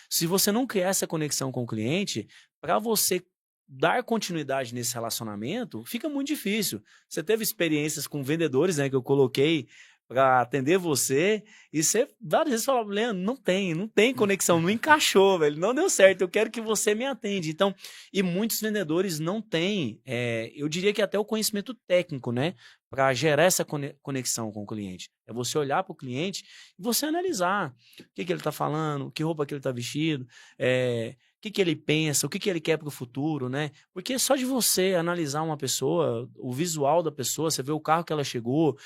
Speaker 2: Se você não criar essa conexão com o cliente, para você dar continuidade nesse relacionamento, fica muito difícil. Você teve experiências com vendedores, né, que eu coloquei para atender você, e você várias vezes falava, Leandro, não tem conexão, não encaixou, velho, não deu certo, eu quero que você me atende. Então, e muitos vendedores não têm, eu diria que até o conhecimento técnico, né, para gerar essa conexão com o cliente. É você olhar para o cliente e você analisar o que ele está falando, que roupa que ele está vestido, o que ele pensa, o que ele quer para o futuro, né? Porque só de você analisar uma pessoa, o visual da pessoa, você vê o carro que ela chegou,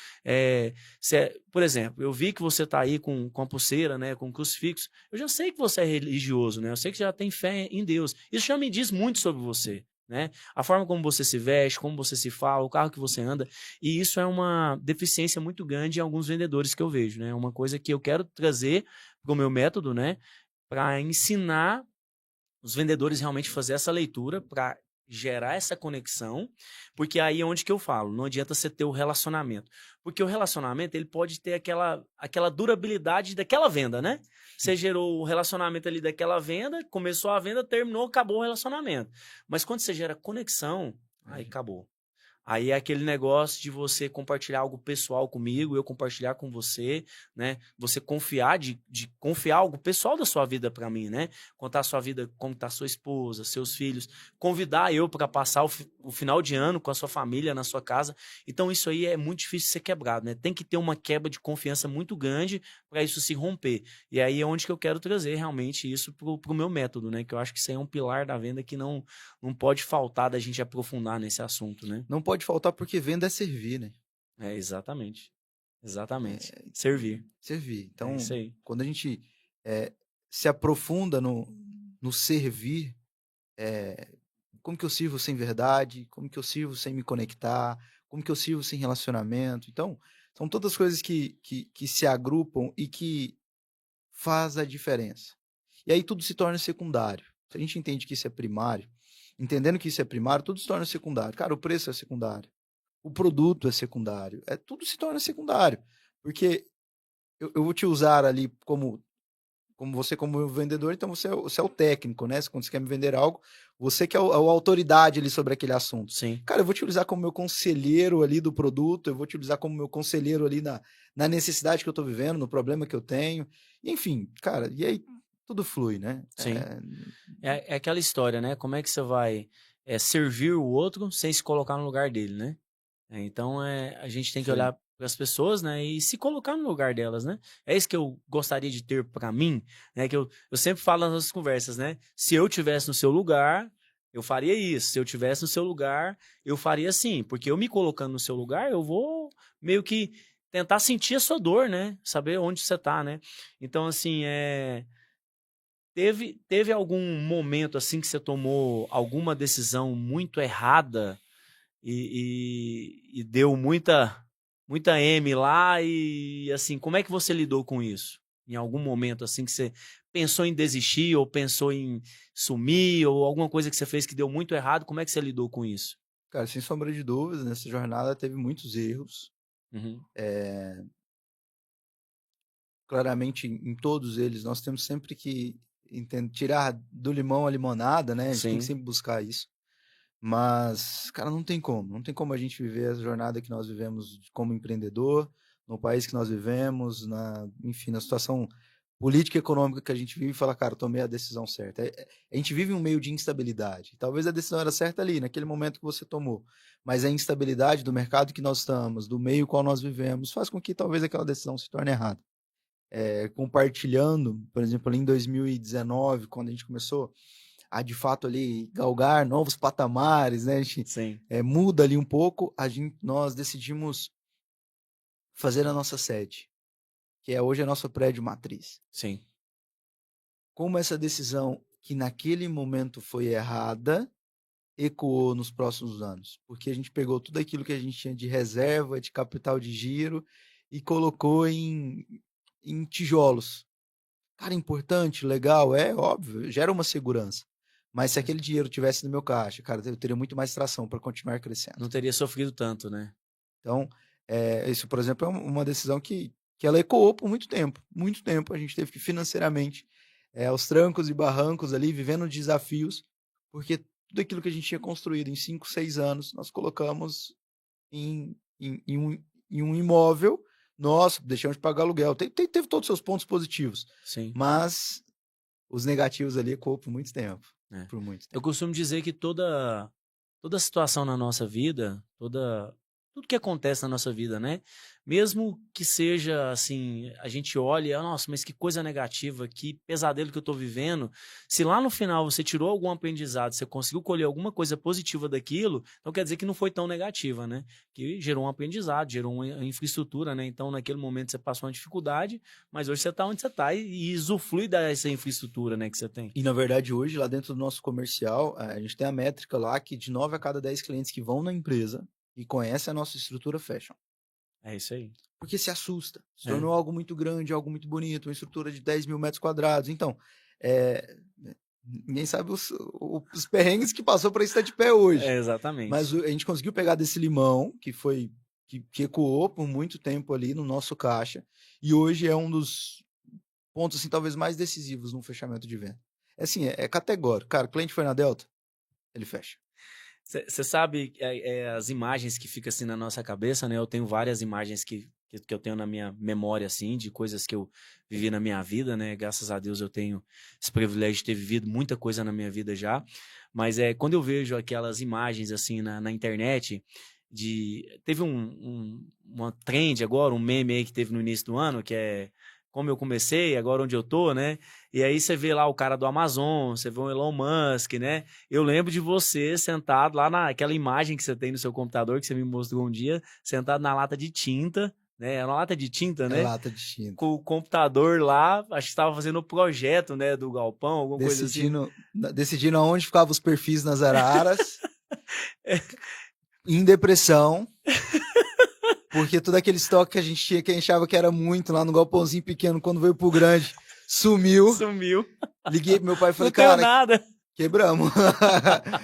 Speaker 2: por exemplo, eu vi que você está aí com a pulseira, né, com o crucifixo, eu já sei que você é religioso, né? Eu sei que você já tem fé em Deus. Isso já me diz muito sobre você, né? A forma como você se veste, como você se fala, o carro que você anda, e isso é uma deficiência muito grande em alguns vendedores que eu vejo, né? Uma coisa que eu quero trazer para o meu método, né, para ensinar os vendedores realmente fazer essa leitura para gerar essa conexão, porque aí é onde que eu falo, não adianta você ter o relacionamento, porque o relacionamento ele pode ter aquela durabilidade daquela venda, né? Você gerou o relacionamento ali daquela venda, começou a venda, terminou, acabou o relacionamento. Mas quando você gera conexão, aí acabou. Aí é aquele negócio de você compartilhar algo pessoal comigo, eu compartilhar com você, né? Você confiar, de confiar algo pessoal da sua vida para mim, né? Contar a sua vida, como tá sua esposa, seus filhos, convidar eu para passar o final de ano com a sua família na sua casa. Então isso aí é muito difícil de ser quebrado, né? Tem que ter uma quebra de confiança muito grande para isso se romper. E aí é onde que eu quero trazer realmente isso pro meu método, né? Que eu acho que isso aí é um pilar da venda que não pode faltar da gente aprofundar nesse assunto, né?
Speaker 3: Não pode faltar porque venda é servir, né?
Speaker 2: Exatamente. Exatamente. Servir.
Speaker 3: Então,
Speaker 2: isso aí.
Speaker 3: quando a gente se aprofunda no servir, como que eu sirvo sem verdade? Como que eu sirvo sem me conectar? Como que eu sirvo sem relacionamento? Então, são todas coisas que se agrupam e que faz a diferença. E aí tudo se torna secundário. Se a gente entende que isso é primário, entendendo que isso é primário, tudo se torna secundário. Cara, o preço é secundário. O produto é secundário. Tudo se torna secundário. Porque eu vou te usar ali como você como vendedor, então você é o técnico, né? Quando você quer me vender algo, você que é a autoridade ali sobre aquele assunto.
Speaker 2: Sim.
Speaker 3: Cara, eu vou te utilizar como meu conselheiro ali do produto, eu vou te utilizar como meu conselheiro ali na necessidade que eu estou vivendo, no problema que eu tenho. Enfim, cara, e aí tudo flui, né?
Speaker 2: Sim. É aquela história, né? Como é que você vai servir o outro sem se colocar no lugar dele, né? Então, a gente tem que
Speaker 3: Sim.
Speaker 2: olhar para as pessoas, né? E se colocar no lugar delas, né? É isso que eu gostaria de ter para mim, né? Que eu sempre falo nas nossas conversas, né? Se eu tivesse no seu lugar, eu faria isso. Se eu tivesse no seu lugar, eu faria assim. Porque eu me colocando no seu lugar, eu vou meio que tentar sentir a sua dor, né? Saber onde você tá, né? Então, assim, teve algum momento, assim, que você tomou alguma decisão muito errada e deu muita M lá e, assim, como é que você lidou com isso? Em algum momento, assim, que você pensou em desistir ou pensou em sumir ou alguma coisa que você fez que deu muito errado, como é que você lidou com isso?
Speaker 3: Cara, sem sombra de dúvidas, nessa jornada teve muitos erros.
Speaker 2: Uhum.
Speaker 3: Claramente, em todos eles, nós temos sempre que tirar do limão a limonada, né? A gente tem que
Speaker 2: Sim,
Speaker 3: sempre buscar isso. Mas, cara, não tem como. Não tem como a gente viver a jornada que nós vivemos como empreendedor, no país que nós vivemos, enfim, na situação política e econômica que a gente vive e falar, cara, tomei a decisão certa. A gente vive um meio de instabilidade. Talvez a decisão era certa ali, naquele momento que você tomou. Mas a instabilidade do mercado que nós estamos, do meio qual nós vivemos, faz com que talvez aquela decisão se torne errada. Compartilhando, por exemplo, ali em 2019, quando a gente começou a de fato ali galgar novos patamares, né? A gente
Speaker 2: sim,
Speaker 3: muda ali um pouco, nós decidimos fazer a nossa sede, que hoje é nosso prédio matriz.
Speaker 2: sim.
Speaker 3: Como essa decisão, que naquele momento foi errada, ecoou nos próximos anos, porque a gente pegou tudo aquilo que a gente tinha de reserva, de capital de giro e colocou em tijolos. Cara, importante, legal, óbvio, gera uma segurança. Mas se aquele dinheiro tivesse no meu caixa, cara, eu teria muito mais tração para continuar crescendo.
Speaker 2: Não teria sofrido tanto, né?
Speaker 3: Então, isso, por exemplo, é uma decisão que ela ecoou por muito tempo. Muito tempo a gente teve que financeiramente, aos trancos e barrancos ali, vivendo desafios, porque tudo aquilo que a gente tinha construído em 5, 6 anos, nós colocamos em um imóvel nosso, deixamos de pagar aluguel. Teve todos os seus pontos positivos,
Speaker 2: Sim.
Speaker 3: mas os negativos ali ecoou por muito tempo. Por muito tempo.
Speaker 2: Eu costumo dizer que toda situação na nossa vida, tudo que acontece na nossa vida, né? Mesmo que seja assim, a gente olha, nossa, mas que coisa negativa, que pesadelo que eu tô vivendo. Se lá no final você tirou algum aprendizado, você conseguiu colher alguma coisa positiva daquilo, então quer dizer que não foi tão negativa, né? Que gerou um aprendizado, gerou uma infraestrutura, né? Então naquele momento você passou uma dificuldade, mas hoje você tá onde você tá e usufrui dessa infraestrutura, né, que você tem.
Speaker 3: E na verdade hoje, lá dentro do nosso comercial, a gente tem a métrica lá que de 9 a cada 10 clientes que vão na empresa e conhecem a nossa estrutura fecham.
Speaker 2: É isso aí.
Speaker 3: Porque se assusta. Se tornou algo muito grande, algo muito bonito, uma estrutura de 10 mil metros quadrados. Então, ninguém sabe os perrengues que passou para estar de pé hoje.
Speaker 2: Exatamente.
Speaker 3: Mas a gente conseguiu pegar desse limão, que ecoou por muito tempo ali no nosso caixa, e hoje é um dos pontos, assim, talvez mais decisivos no fechamento de venda. Assim, é categórico. Cara, o cliente foi na Delta, ele fecha.
Speaker 2: Você sabe as imagens que ficam assim na nossa cabeça, né? Eu tenho várias imagens que eu tenho na minha memória, assim, de coisas que eu vivi na minha vida, né? Graças a Deus eu tenho esse privilégio de ter vivido muita coisa na minha vida já. Mas quando eu vejo aquelas imagens, assim, na internet, teve uma trend agora, um meme aí que teve no início do ano, que é como eu comecei, agora onde eu tô, né? E aí você vê lá o cara do Amazon, você vê o Elon Musk, né? Eu lembro de você sentado lá naquela imagem que você tem no seu computador, que você me mostrou um dia, sentado na lata de tinta, né? É uma lata de tinta, né?
Speaker 3: Lata de tinta.
Speaker 2: Com o computador lá, acho que estava fazendo o projeto, né, do galpão, alguma coisa assim.
Speaker 3: Decidindo aonde ficavam os perfis nas araras. Em depressão. Porque todo aquele estoque que a gente tinha, que a gente achava que era muito lá no galpãozinho pequeno, quando veio pro grande, sumiu. Liguei pro meu pai e falei, cara,
Speaker 2: nada.
Speaker 3: Quebramos.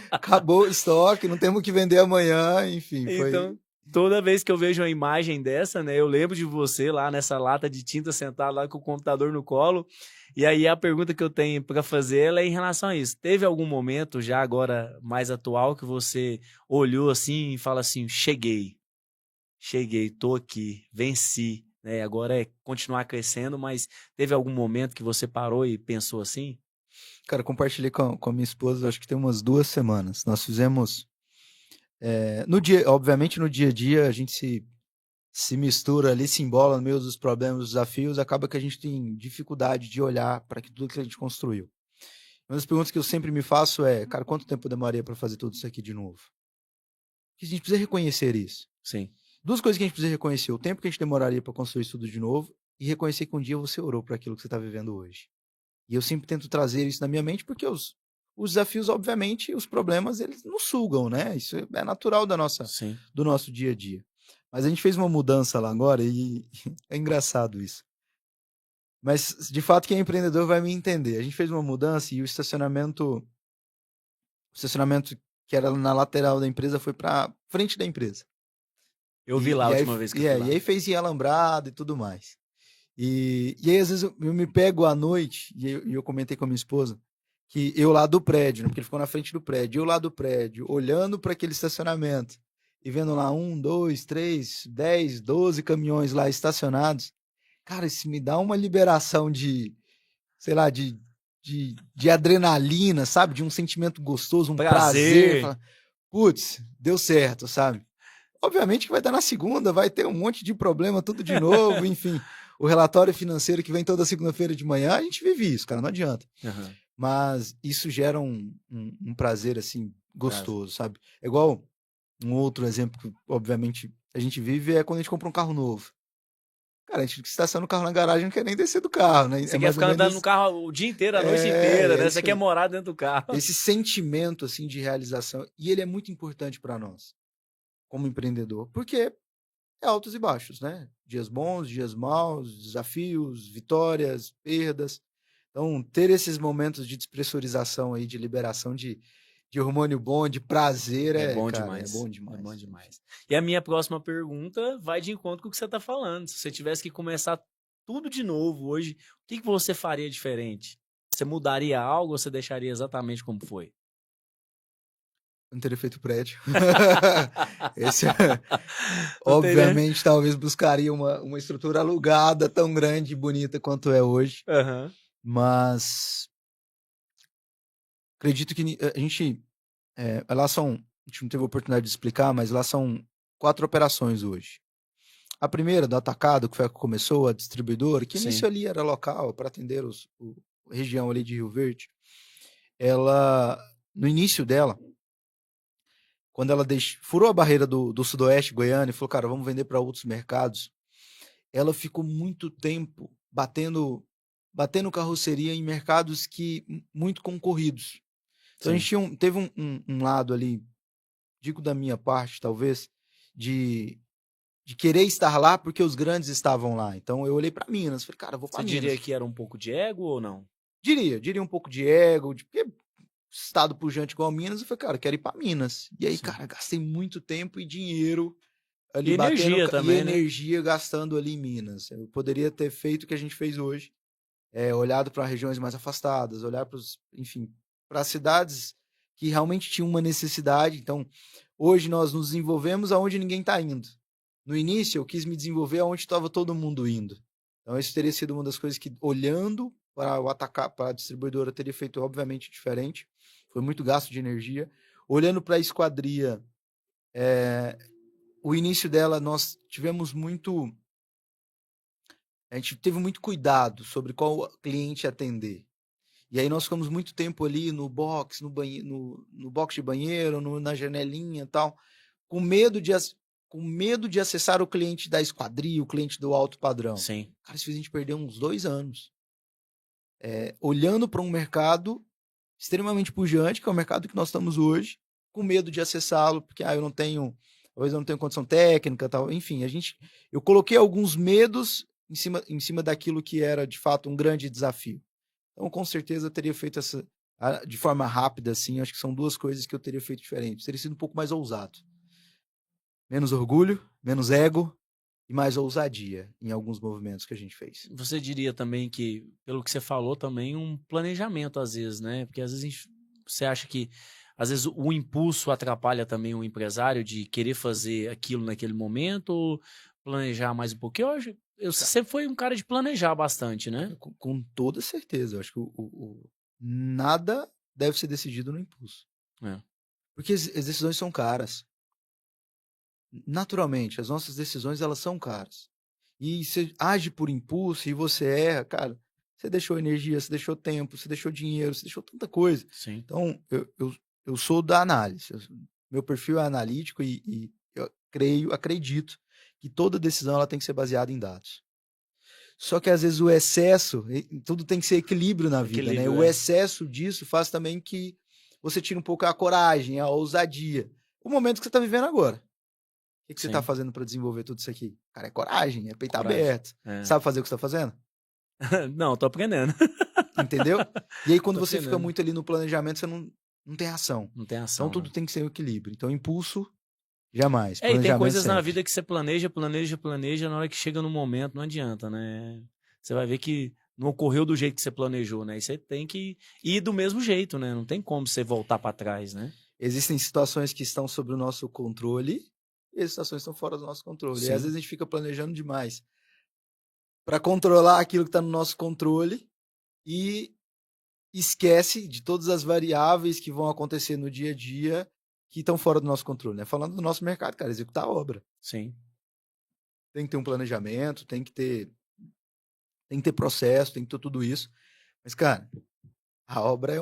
Speaker 3: Acabou o estoque, não temos o que vender amanhã, enfim.
Speaker 2: Então, toda vez que eu vejo uma imagem dessa, né, eu lembro de você lá nessa lata de tinta sentado lá com o computador no colo. E aí a pergunta que eu tenho para fazer ela é em relação a isso. Teve algum momento, já agora mais atual, que você olhou assim e fala assim, cheguei, tô aqui, venci, né? Agora é continuar crescendo, mas teve algum momento que você parou e pensou assim?
Speaker 3: Cara, compartilhei com a minha esposa, acho que tem umas 2 semanas. Nós fizemos. No dia, obviamente, no dia a dia, a gente se mistura ali, se embola no meio dos problemas, dos desafios, acaba que a gente tem dificuldade de olhar para tudo que a gente construiu. Uma das perguntas que eu sempre me faço é, cara, quanto tempo eu demoraria para fazer tudo isso aqui de novo? Porque a gente precisa reconhecer isso.
Speaker 2: Sim.
Speaker 3: Duas coisas que a gente precisa reconhecer: o tempo que a gente demoraria para construir isso tudo de novo e reconhecer que um dia você orou para aquilo que você está vivendo hoje. E eu sempre tento trazer isso na minha mente porque os desafios, obviamente, os problemas, eles nos sugam, né? Isso é natural
Speaker 2: Sim.
Speaker 3: do nosso dia a dia. Mas a gente fez uma mudança lá agora e é engraçado isso. Mas, de fato, quem é empreendedor vai me entender. A gente fez uma mudança e o estacionamento que era na lateral da empresa foi para frente da empresa.
Speaker 2: Eu vi lá a última vez que eu fui lá.
Speaker 3: E aí fez em alambrado e tudo mais. E aí, às vezes, eu me pego à noite, e eu comentei com a minha esposa, que eu lá do prédio, né, porque ele ficou na frente do prédio, eu lá do prédio, olhando para aquele estacionamento e vendo lá 1, 2, 3, 10, 12 caminhões lá estacionados. Cara, isso me dá uma liberação sei lá, de adrenalina, sabe? De um sentimento gostoso, um prazer. Fala, putz, deu certo, sabe? Obviamente que vai dar na segunda, vai ter um monte de problema, tudo de novo, enfim. O relatório financeiro que vem toda segunda-feira de manhã, a gente vive isso, cara, não adianta.
Speaker 2: Uhum.
Speaker 3: Mas isso gera um prazer, assim, gostoso, sabe? É igual um outro exemplo que, obviamente, a gente vive é quando a gente compra um carro novo. Cara, a gente estaciona o carro na garagem não quer nem descer do carro, né?
Speaker 2: Você quer ficar andando no carro o dia inteiro, a noite inteira, né? Você quer morar dentro do carro.
Speaker 3: Esse sentimento, assim, de realização, e ele é muito importante para nós, como empreendedor, porque é altos e baixos, né? Dias bons, dias maus, desafios, vitórias, perdas. Então, ter esses momentos de despressurização aí, de liberação de hormônio bom, de prazer,
Speaker 2: É bom
Speaker 3: cara,
Speaker 2: demais.
Speaker 3: é bom demais.
Speaker 2: É bom demais. E a minha próxima pergunta vai de encontro com o que você está falando. Se você tivesse que começar tudo de novo hoje, o que você faria diferente? Você mudaria algo ou você deixaria exatamente como foi?
Speaker 3: Não teria feito prédio. Obviamente, talvez buscaria uma estrutura alugada tão grande e bonita quanto é hoje.
Speaker 2: Uhum.
Speaker 3: Mas acredito que a gente... lá são... A gente não teve a oportunidade de explicar, mas lá são 4 operações hoje. A primeira, do atacado, que foi a que começou, a distribuidora, que início ali era local, para atender a região ali de Rio Verde. Ela, no início dela, quando ela furou a barreira do Sudoeste Goiânia e falou, cara, vamos vender para outros mercados, ela ficou muito tempo batendo carroceria em mercados muito concorridos. Então, a gente teve um lado ali, digo da minha parte, talvez, de querer estar lá porque os grandes estavam lá. Então, eu olhei para Minas, falei, cara, vou para Minas.
Speaker 2: Você diria que era um pouco de ego ou não?
Speaker 3: Diria um pouco de ego, porque estado pujante igual Minas, eu falei, cara, quero ir para Minas. E aí, cara, gastei muito tempo e dinheiro ali
Speaker 2: e energia também, né?
Speaker 3: energia gastando ali em Minas. Eu poderia ter feito o que a gente fez hoje, olhado para regiões mais afastadas, olhar para para cidades que realmente tinham uma necessidade. Então, hoje nós nos desenvolvemos aonde ninguém está indo. No início, eu quis me desenvolver aonde estava todo mundo indo. Então, isso teria sido uma das coisas que, olhando para a distribuidora, teria feito, obviamente, diferente. Foi muito gasto de energia. Olhando para a esquadria, o início dela, nós tivemos muito... A gente teve muito cuidado sobre qual cliente atender. E aí nós ficamos muito tempo ali no box, no box de banheiro, na janelinha e tal, com medo de acessar o cliente da esquadria, o cliente do alto padrão.
Speaker 2: Sim.
Speaker 3: Cara, isso fez a gente perder uns 2 anos. Olhando para um mercado extremamente pujante, que é o mercado que nós estamos hoje, com medo de acessá-lo, porque talvez eu não tenho condição técnica, tal. Enfim, eu coloquei alguns medos em cima daquilo que era, de fato, um grande desafio. Então, com certeza, eu teria feito de forma rápida, assim, acho que são 2 coisas que eu teria feito diferente. Teria sido um pouco mais ousado. Menos orgulho, menos ego e mais ousadia em alguns movimentos que a gente fez.
Speaker 2: Você diria também que, pelo que você falou, também um planejamento às vezes, né? Porque às vezes você acha que, às vezes, o impulso atrapalha também o empresário de querer fazer aquilo naquele momento ou planejar mais um pouquinho? Você sempre foi um cara de planejar bastante, né?
Speaker 3: Com toda certeza. Eu acho que nada deve ser decidido no impulso.
Speaker 2: É.
Speaker 3: Porque as decisões são caras. Naturalmente, as nossas decisões, elas são caras. E você age por impulso e você erra, cara, você deixou energia, você deixou tempo, você deixou dinheiro, você deixou tanta coisa.
Speaker 2: Sim.
Speaker 3: Então, eu sou da análise. Meu perfil é analítico e eu acredito que toda decisão ela tem que ser baseada em dados. Só que às vezes o excesso, tudo tem que ser equilíbrio na vida, né? O excesso disso faz também que você tire um pouco a coragem, a ousadia. O momento que você está vivendo agora. O que você está fazendo para desenvolver tudo isso aqui? Cara, é coragem, é peito aberto. Sabe fazer o que você está fazendo?
Speaker 2: Não, tô aprendendo.
Speaker 3: Entendeu? E aí quando você fica muito ali no planejamento, você não tem ação.
Speaker 2: Não tem ação.
Speaker 3: Então tudo tem que ser o equilíbrio. Então impulso, jamais.
Speaker 2: E tem coisas
Speaker 3: sempre.
Speaker 2: na vida que você planeja, na hora que chega no momento, não adianta, né? Você vai ver que não ocorreu do jeito que você planejou, né? E você tem que ir do mesmo jeito, né? Não tem como você voltar para trás, né?
Speaker 3: Existem situações que estão sob o nosso controle e as situações estão fora do nosso controle.
Speaker 2: Sim.
Speaker 3: E às vezes a gente fica planejando demais para controlar aquilo que está no nosso controle e esquece de todas as variáveis que vão acontecer no dia a dia que estão fora do nosso controle, né? Falando do nosso mercado, cara, executar a obra.
Speaker 2: Sim.
Speaker 3: Tem que ter um planejamento, tem que ter processo, tem que ter tudo isso. Mas, cara, a obra é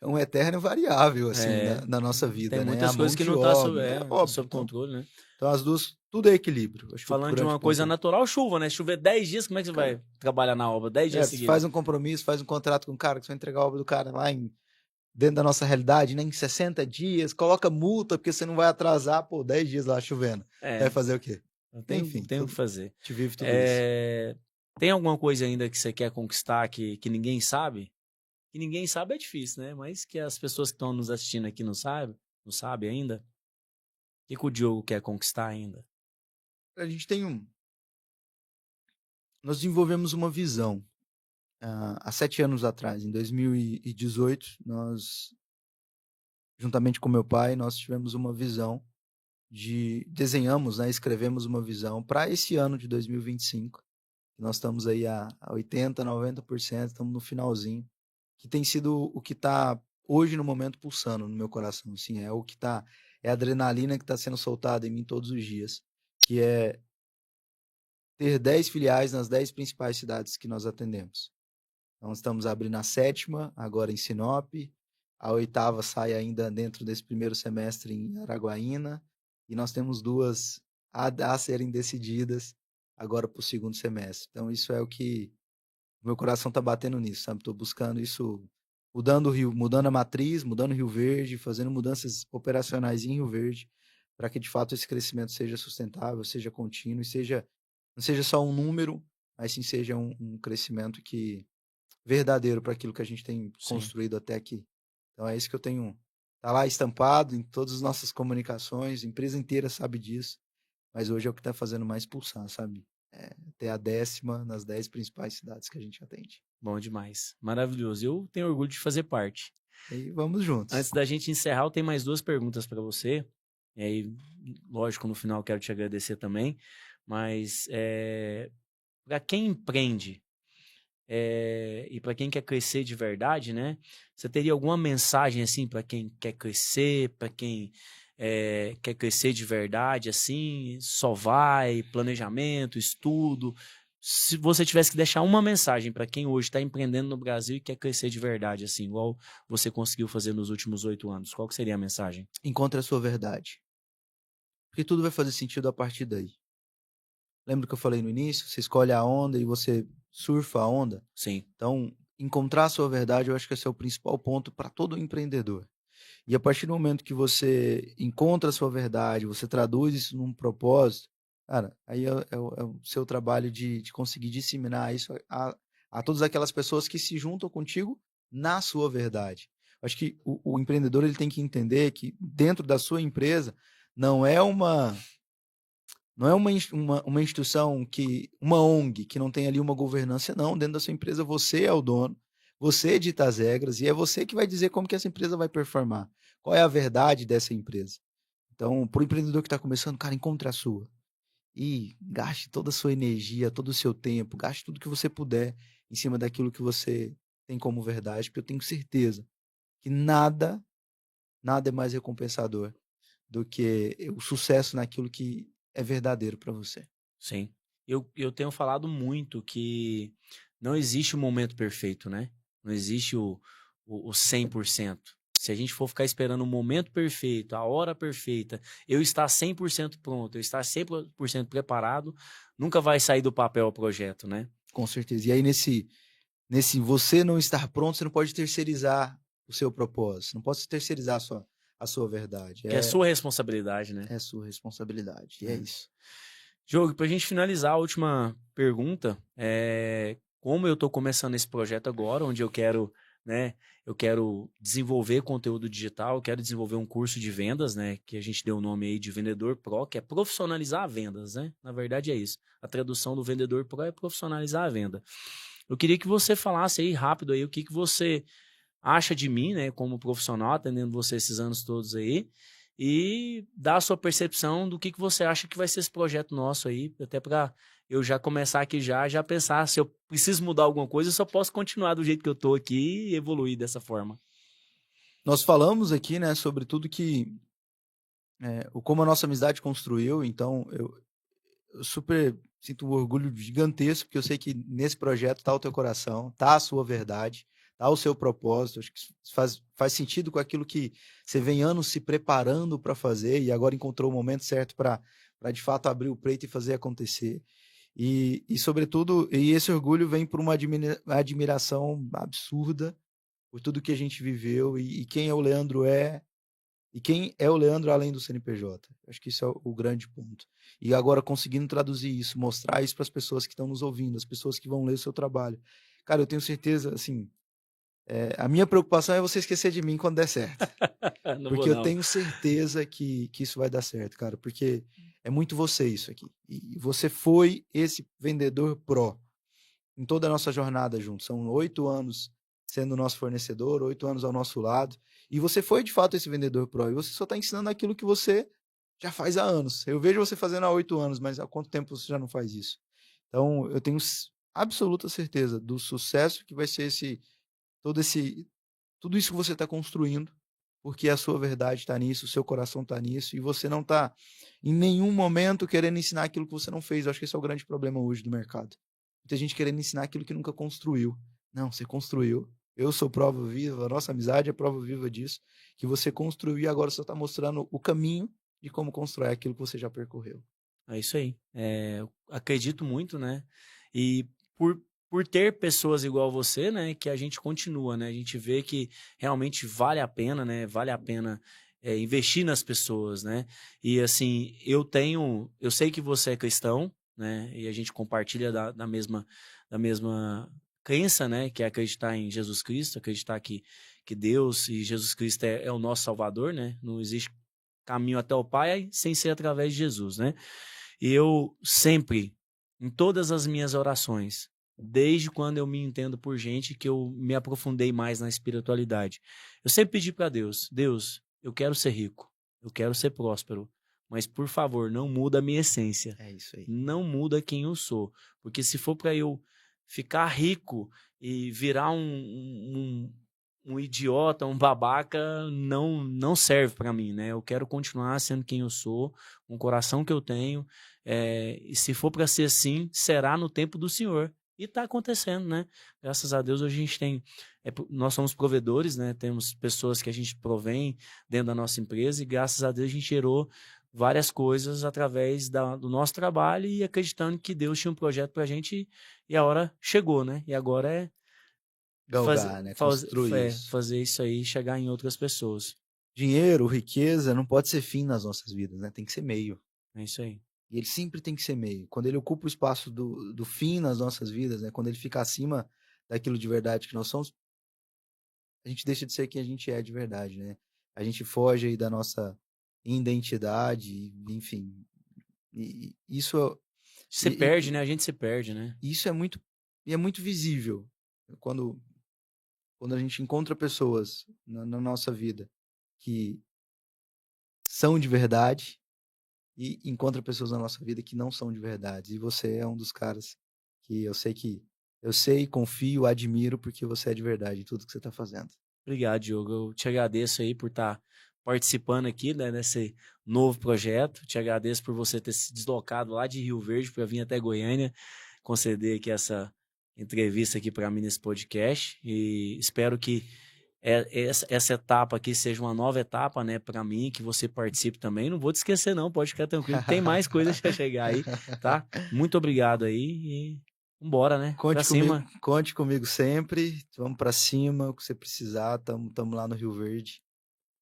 Speaker 3: um eterno variável, assim, na nossa vida,
Speaker 2: tem
Speaker 3: né?
Speaker 2: muitas coisas que não estão sob controle, né?
Speaker 3: Então, as duas, tudo é equilíbrio. Acho
Speaker 2: falando de uma coisa natural, chuva, né? Chover 10 dias, como é que você vai trabalhar na obra? 10 dias seguidos.
Speaker 3: Faz um compromisso, faz um contrato com o cara, que você vai entregar a obra do cara lá dentro da nossa realidade, né? Em 60 dias, coloca multa, porque você não vai atrasar, 10 dias lá chovendo. Vai fazer o quê?
Speaker 2: Enfim, tem o que fazer.
Speaker 3: Te vive tudo isso.
Speaker 2: Tem alguma coisa ainda que você quer conquistar que ninguém sabe? Que ninguém sabe é difícil, né? Mas que as pessoas que estão nos assistindo aqui não sabem ainda. O que o Diogo quer conquistar ainda?
Speaker 3: A gente tem Nós desenvolvemos uma visão. Há 7 anos atrás, em 2018, nós, juntamente com meu pai, nós tivemos uma visão desenhamos, né, escrevemos uma visão para esse ano de 2025. Nós estamos aí a 80%, 90%, estamos no finalzinho, que tem sido o que está hoje no momento pulsando no meu coração, assim, é o que está, é a adrenalina que está sendo soltada em mim todos os dias, que é ter 10 filiais nas 10 principais cidades que nós atendemos. Então, estamos abrindo a 7ª, agora em Sinop, a 8ª sai ainda dentro desse primeiro semestre em Araguaína, e nós temos 2 a serem decididas agora para o segundo semestre. Então, isso é o que o meu coração está batendo nisso, sabe? Estou buscando isso, mudando a matriz, mudando Rio Verde, fazendo mudanças operacionais em Rio Verde, para que, de fato, esse crescimento seja sustentável, seja contínuo e não seja só um número, mas sim seja um crescimento verdadeiro para aquilo que a gente tem construído até aqui. Então, é isso que eu tenho. Está lá estampado em todas as nossas comunicações, a empresa inteira sabe disso, mas hoje é o que está fazendo mais pulsar, sabe? Ter a 10ª nas 10 principais cidades que a gente atende.
Speaker 2: Bom demais. Maravilhoso. Eu tenho orgulho de fazer parte.
Speaker 3: E vamos juntos.
Speaker 2: Antes da gente encerrar, eu tenho mais 2 perguntas para você. E aí, lógico, no final eu quero te agradecer também. Mas para quem empreende e para quem quer crescer de verdade, né? Você teria alguma mensagem assim para quem quer crescer, para quem quer crescer de verdade, assim, só vai, planejamento, estudo. Se você tivesse que deixar uma mensagem para quem hoje está empreendendo no Brasil e quer crescer de verdade, assim, igual você conseguiu fazer nos últimos 8 anos, qual que seria a mensagem?
Speaker 3: Encontre a sua verdade. Porque tudo vai fazer sentido a partir daí. Lembra que eu falei no início? Você escolhe a onda e você surfa a onda?
Speaker 2: Sim.
Speaker 3: Então, encontrar a sua verdade, eu acho que esse é o principal ponto para todo empreendedor. E a partir do momento que você encontra a sua verdade, você traduz isso num propósito, cara, aí é o seu trabalho de conseguir disseminar isso a todas aquelas pessoas que se juntam contigo na sua verdade. Acho que o empreendedor ele tem que entender que dentro da sua empresa não é uma instituição uma ONG que não tem ali uma governança, não. Dentro da sua empresa você é o dono, você dita as regras e é você que vai dizer como que essa empresa vai performar. Qual é a verdade dessa empresa? Então, para o empreendedor que está começando, cara, encontre a sua. e gaste toda a sua energia, todo o seu tempo, gaste tudo que você puder em cima daquilo que você tem como verdade, porque eu tenho certeza que nada é mais recompensador do que o sucesso naquilo que é verdadeiro para você.
Speaker 2: Sim. Eu tenho falado muito que não existe o momento perfeito, né? Não existe o 100%. Se a gente for ficar esperando o momento perfeito, a hora perfeita, eu estar 100% pronto, eu estar 100% preparado, nunca vai sair do papel o projeto, né?
Speaker 3: Com certeza. E aí, nesse você não estar pronto, você não pode terceirizar o seu propósito, não pode terceirizar a sua verdade.
Speaker 2: Que é sua responsabilidade, né?
Speaker 3: É sua responsabilidade. E é isso.
Speaker 2: Diogo, para a gente finalizar, a última pergunta é como eu estou começando esse projeto agora, onde eu quero, né, eu quero desenvolver conteúdo digital, eu quero desenvolver um curso de vendas, né, que a gente deu o nome aí de Vendedor Pro, que é profissionalizar vendas, né? Na verdade é isso. A tradução do Vendedor Pro é profissionalizar a venda. Eu queria que você falasse aí rápido aí o que você acha de mim, né, como profissional, atendendo você esses anos todos aí, e dar a sua percepção do que você acha que vai ser esse projeto nosso aí, até para eu já começar aqui já pensar se eu preciso mudar alguma coisa, eu só posso continuar do jeito que eu tô aqui e evoluir dessa forma.
Speaker 3: Nós falamos aqui, né, sobre tudo que como a nossa amizade construiu, então eu super sinto um orgulho gigantesco, porque eu sei que nesse projeto tá o teu coração, tá a sua verdade, tá o seu propósito. Acho que isso faz sentido com aquilo que você vem anos se preparando para fazer e agora encontrou o momento certo para de fato abrir o peito e fazer acontecer. Sobretudo, e esse orgulho vem por uma admiração absurda por tudo que a gente viveu e quem é o Leandro e quem é o Leandro além do CNPJ? Acho que isso é o grande ponto. E agora conseguindo traduzir isso, mostrar isso para as pessoas que estão nos ouvindo, as pessoas que vão ler o seu trabalho. Cara, eu tenho certeza, assim, a minha preocupação é você esquecer de mim quando der certo.
Speaker 2: Não vou
Speaker 3: Porque eu
Speaker 2: não.
Speaker 3: tenho certeza que isso vai dar certo, cara. Porque é muito você isso aqui. E você foi esse vendedor pró em toda a nossa jornada juntos. São 8 anos sendo nosso fornecedor, 8 anos ao nosso lado. E você foi, de fato, esse vendedor pro. E você só está ensinando aquilo que você já faz há anos. Eu vejo você fazendo há 8 anos, mas há quanto tempo você já não faz isso? Então, eu tenho absoluta certeza do sucesso que vai ser tudo isso que você está construindo, porque a sua verdade está nisso, o seu coração está nisso, e você não está em nenhum momento querendo ensinar aquilo que você não fez. Eu acho que esse é o grande problema hoje do mercado. Muita gente querendo ensinar aquilo que nunca construiu. Não, você construiu. Eu sou prova viva, a nossa amizade é prova viva disso, que você construiu e agora você está mostrando o caminho de como constrói aquilo que você já percorreu.
Speaker 2: É isso aí. Eu acredito muito, né? E por ter pessoas igual você, né, que a gente continua, né? A gente vê que realmente vale a pena, né? Vale a pena investir nas pessoas, né? E assim, eu sei que você é cristão, né? E a gente compartilha da mesma crença, né? Que é acreditar em Jesus Cristo, acreditar que Deus e Jesus Cristo é o nosso Salvador, né? Não existe caminho até o Pai sem ser através de Jesus, né? E eu sempre, em todas as minhas orações, desde quando eu me entendo por gente, que eu me aprofundei mais na espiritualidade, eu sempre pedi para Deus, Deus, eu quero ser rico, eu quero ser próspero, mas por favor, não muda a minha essência,
Speaker 3: É isso aí.
Speaker 2: não muda quem eu sou, porque se for para eu ficar rico e virar um idiota, um babaca, não serve para mim, né? Eu quero continuar sendo quem eu sou, com o coração que eu tenho, e se for para ser assim, será no tempo do Senhor. E está acontecendo, né? Graças a Deus, hoje a gente tem. Nós somos provedores, né? Temos pessoas que a gente provém dentro da nossa empresa, e graças a Deus a gente gerou várias coisas através do nosso trabalho e acreditando que Deus tinha um projeto para a gente e a hora chegou, né? E agora é
Speaker 3: Galgar, né? Construir isso.
Speaker 2: fazer isso aí chegar em outras pessoas.
Speaker 3: Dinheiro, riqueza, não pode ser fim nas nossas vidas, né? Tem que ser meio.
Speaker 2: É isso aí.
Speaker 3: E ele sempre tem que ser meio. Quando ele ocupa o espaço do fim nas nossas vidas, né? Quando ele fica acima daquilo de verdade que nós somos, a gente deixa de ser quem a gente é de verdade, né? A gente foge aí da nossa identidade, enfim. E isso,
Speaker 2: Se perde, né? A gente se perde, né?
Speaker 3: isso é muito visível quando, quando a gente encontra pessoas na nossa vida que são de verdade e encontra pessoas na nossa vida que não são de verdade. E você é um dos caras que eu sei, confio, admiro, porque você é de verdade em tudo que você está fazendo.
Speaker 2: Obrigado, Diogo. Eu te agradeço aí por estar participando aqui, né, nesse novo projeto. Te agradeço por você ter se deslocado lá de Rio Verde para vir até Goiânia conceder aqui essa entrevista aqui para mim nesse podcast. E espero que essa etapa aqui seja uma nova etapa, né, para mim, que você participe também. Não vou te esquecer não, pode ficar tranquilo. Tem mais coisas para chegar aí, tá? Muito obrigado aí e vambora, né? Pra cima.
Speaker 3: Conte comigo sempre. Vamos pra cima, o que você precisar. Tamo lá no Rio Verde,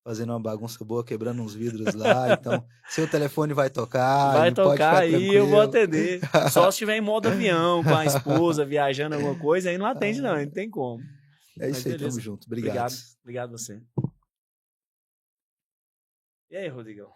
Speaker 3: fazendo uma bagunça boa, quebrando uns vidros lá. Então, seu telefone vai tocar.
Speaker 2: Vai
Speaker 3: pode
Speaker 2: tocar
Speaker 3: ficar
Speaker 2: aí,
Speaker 3: tranquilo.
Speaker 2: eu vou atender. Só se estiver em modo avião, com a esposa, viajando alguma coisa, aí não atende não tem como.
Speaker 3: É
Speaker 2: Mas
Speaker 3: isso aí,
Speaker 2: beleza.
Speaker 3: tamo junto. Obrigado.
Speaker 2: Obrigado você. E aí, Rodrigão?